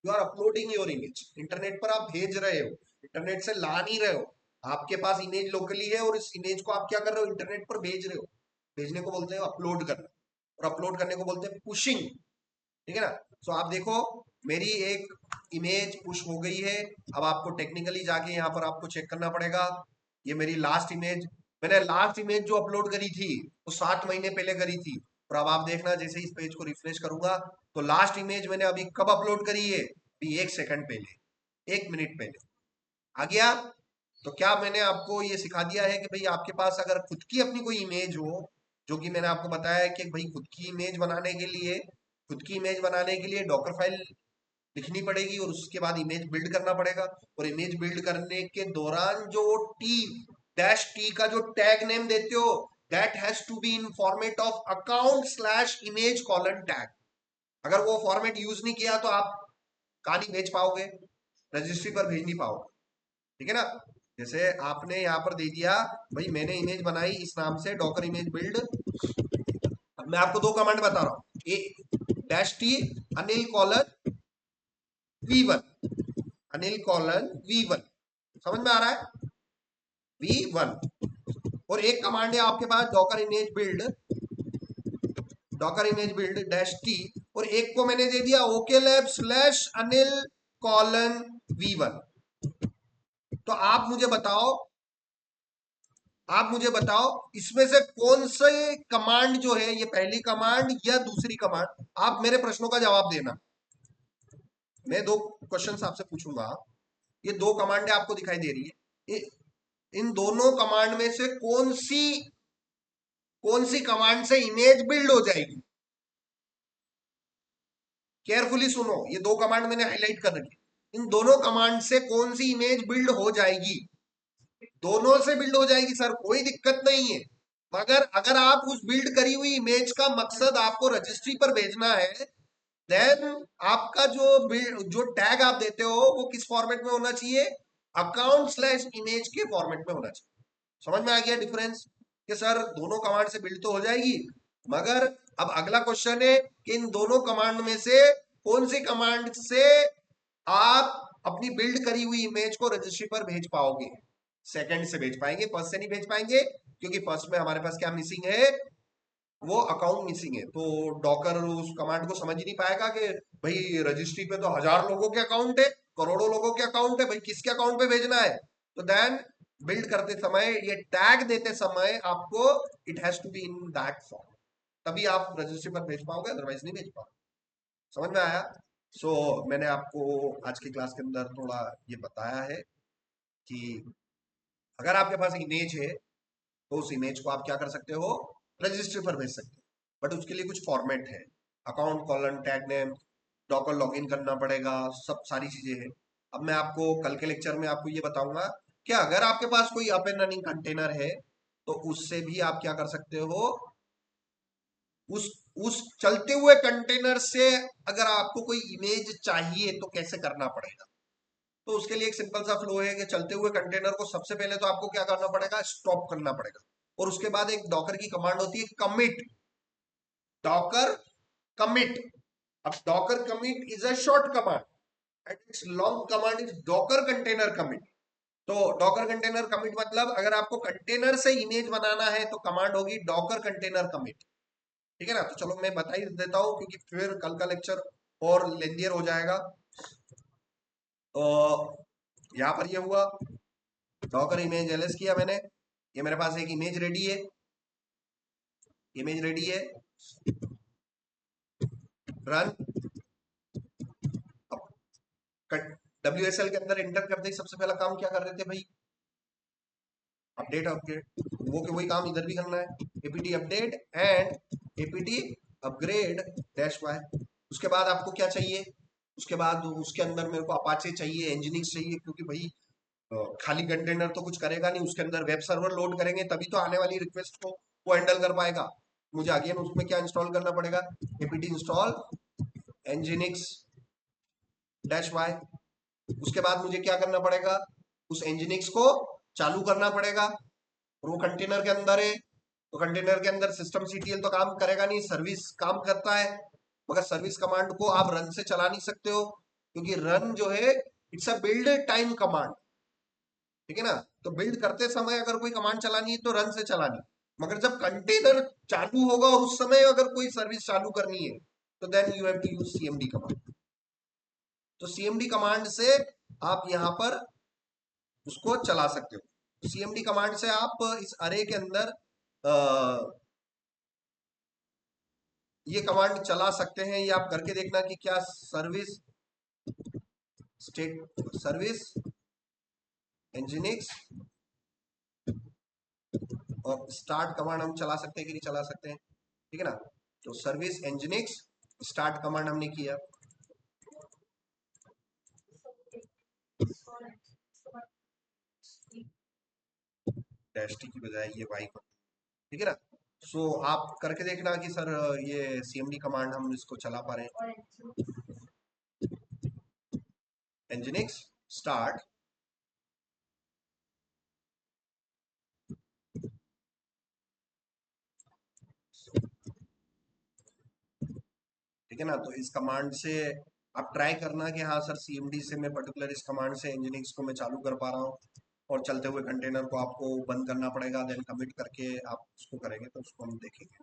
You are uploading your image, internet पर आप भेज रहे हो, इंटरनेट से ला नहीं रहे हो। आपके पास इमेज लोकली है और इस इमेज को आप क्या कर रहे हो, इंटरनेट पर भेज रहे हो। भेजने को बोलते हैं अपलोड करना, और अपलोड करने को बोलते हैं पुशिंग। ठीक है ना। सो आप देखो, मेरी एक इमेज पुश हो गई है। अब आपको टेक्निकली जाके यहाँ पर आपको चेक करना पड़ेगा। ये मेरी लास्ट इमेज, मैंने लास्ट इमेज जो अपलोड करी थी वो 7 महीने पहले करी थी। और अब आप देखना, जैसे इस पेज को रिफ्रेश करूंगा तो लास्ट इमेज मैंने अभी कब अपलोड करी है, अभी 1 सेकंड पहले, 1 मिनट पहले आ गया। तो क्या मैंने आपको ये सिखा दिया है कि भाई आपके पास अगर खुद की अपनी कोई इमेज हो, जो कि मैंने आपको बताया है कि भाई खुद की इमेज बनाने के लिए, डॉकर फाइल लिखनी पड़ेगी और उसके बाद इमेज बिल्ड करना पड़ेगा। और इमेज बिल्ड करने के दौरान जो टी डैश टी का जो टैग नेम देते हो, that has to be in format of account slash image colon tag. अगर वो फॉर्मेट यूज नहीं किया तो आप कहां नहीं भेज पाओगे, रजिस्ट्री पर भेज नहीं पाओगे। ठीक है ना। जैसे आपने यहाँ पर दे दिया, भाई मैंने इमेज बनाई इस नाम से, डॉकर इमेज बिल्ड। अब मैं आपको 2 कमांड बता रहा हूँ, a dash T Anil colon V1, Anil colon V1, समझ में आ रहा है, V1। और एक कमांड है आपके पास docker image build dash T, और एक को मैंने दे दिया okay lab slash Anil colon V1। तो आप मुझे बताओ इसमें से कौन से कमांड जो है, ये पहली कमांड या दूसरी कमांड, आप मेरे प्रश्नों का जवाब देना। मैं 2 क्वेश्चंस आपसे पूछूंगा, ये 2 कमांडें आपको दिखाई दे रही है, इन दोनों कमांड में से कौन सी कमांड से इमेज बिल्ड हो जाएगी। केयरफुली सुनो, ये 2 कमांड मैंने हाईलाइट कर रखी, इन दोनों कमांड से कौन सी इमेज बिल्ड हो जाएगी। दोनों से बिल्ड हो जाएगी सर, कोई दिक्कत नहीं है। मगर अगर आप उस बिल्ड करी हुई इमेज का मकसद आपको रजिस्ट्री पर भेजना है, देन आपका जो टैग आप देते हो वो किस फॉर्मेट में होना चाहिए, अकाउंट स्लैश इमेज के फॉर्मेट में होना चाहिए। समझ में आ गया डिफरेंस, कि सर दोनों कमांड से बिल्ड तो हो जाएगी, मगर अब अगला क्वेश्चन है कि इन दोनों कमांड में से कौन सी कमांड से आप अपनी बिल्ड करी हुई इमेज को रजिस्ट्री पर भेज पाओगे। सेकंड से भेज पाएंगे, फर्स्ट से नहीं भेज पाएंगे, क्योंकि फर्स्ट में हमारे पास क्या मिसिंग है, वो अकाउंट मिसिंग है। तो डॉकर उस कमांड को समझ ही नहीं पाएगा कि भाई रजिस्ट्री पे तो 1000 लोगों के अकाउंट है, करोड़ों लोगों के अकाउंट है, भाई किसके अकाउंट पे भेजना है। तो देन बिल्ड करते समय, ये टैग देते समय आपको it has to be in that form, तभी आप रजिस्ट्री पर भेज पाओगे, अदरवाइज नहीं भेज पाओगे। समझ में आया। मैंने आपको आज की क्लास के अंदर थोड़ा ये बताया है कि अगर आपके पास एक इमेज है तो उस इमेज को आप क्या कर सकते हो, रजिस्ट्री पर भेज सकते हो, बट उसके लिए कुछ फॉर्मेट है, account colon tag name, Docker login करना पड़ेगा, सब सारी चीजें हैं। अब मैं आपको कल के लेक्चर में आपको ये बताऊंगा कि अगर आपके पास कोई अप एंड रनिंग कंटेनर है तो उससे भी आप क्या कर सकते हो, उस उस चलते हुए कंटेनर से अगर आपको कोई इमेज चाहिए तो कैसे करना पड़ेगा। तो उसके लिए एक सिंपल सा फ्लो है कि चलते हुए कंटेनर को सबसे पहले तो आपको क्या करना पड़ेगा, स्टॉप करना पड़ेगा, और उसके बाद एक डॉकर की कमांड होती है कमिट, डॉकर कमिट। अब Docker commit is a short command and it's long command is Docker container commit. तो डॉकर कंटेनर कमिट मतलब अगर आपको कंटेनर से इमेज बनाना है तो कमांड होगी डॉकर कंटेनर कमिट। ठीक है ना। तो चलो मैं बता ही देता हूं क्योंकि फिर कल का लेक्चर और लेंदियर हो जाएगा। तो यहां पर ये हुआ, डॉकर इमेज एलएस किया मैंने, ये मेरे पास एक इमेज रेडी है, रन। WSL के अंदर एंटर करते ही सबसे पहला काम क्या कर रहे थे भाई, अपडेट अपग्रेड, वही काम इधर भी करना है, APT update and APT upgrade dash Y. उसके बाद आपको क्या चाहिए, उसके बाद उसके अंदर मेरे को अपाचे चाहिए, एंजिनिक्स चाहिए, क्योंकि भाई खाली कंटेनर तो कुछ करेगा नहीं, उसके अंदर वेब सर्वर लोड करेंगे तभी तो आने वाली रिक्वेस्ट को वो हैंडल कर पाएगा। मुझे अगेन उसमें क्या इंस्टॉल करना पड़ेगा, apt install nginx dash Y. उसके बाद मुझे क्या करना पड़ेगा, उस nginx को चालू करना पड़ेगा, और वो कंटेनर के अंदर है, तो कंटेनर के अंदर सिस्टम सीटीएल तो काम करेगा नहीं, सर्विस काम करता है, मगर सर्विस कमांड को आप रन से चला नहीं सकते हो, क्योंकि रन जो है it's a build time command, ठीक है ना। तो बिल्ड करते समय अगर कोई कमांड चलानी है तो रन से चलानी, मगर जब कंटेनर चालू होगा और उस समय अगर कोई सर्विस चालू करनी है तो then you have to use CMD command. तो सीएमडी कमांड से आप यहां पर उसको चला सकते हो। सीएमडी कमांड से आप इस अरे के अंदर ये कमांड चला सकते हैं, ये आप करके देखना कि क्या सर्विस स्टेट सर्विस nginx और स्टार्ट कमांड हम चला सकते हैं कि नहीं चला सकते हैं, ठीक है ना। तो सर्विस nginx स्टार्ट कमांड हमने किया, डैश टी की बजाय ये वाई को, ठीक है ना। सो आप करके देखना कि सर ये सीएमडी कमांड हम इसको चला पा रहे हैं, nginx स्टार्ट, ठीक है ना। तो इस कमांड से आप ट्राई करना कि हाँ सर सीएमडी से मैं पर्टिकुलर इस कमांड से nginx को मैं चालू कर पा रहा हूँ, और चलते हुए कंटेनर को आपको बंद करना पड़ेगा, देन कमिट करके आप उसको करेंगे तो उसको हम देखेंगे।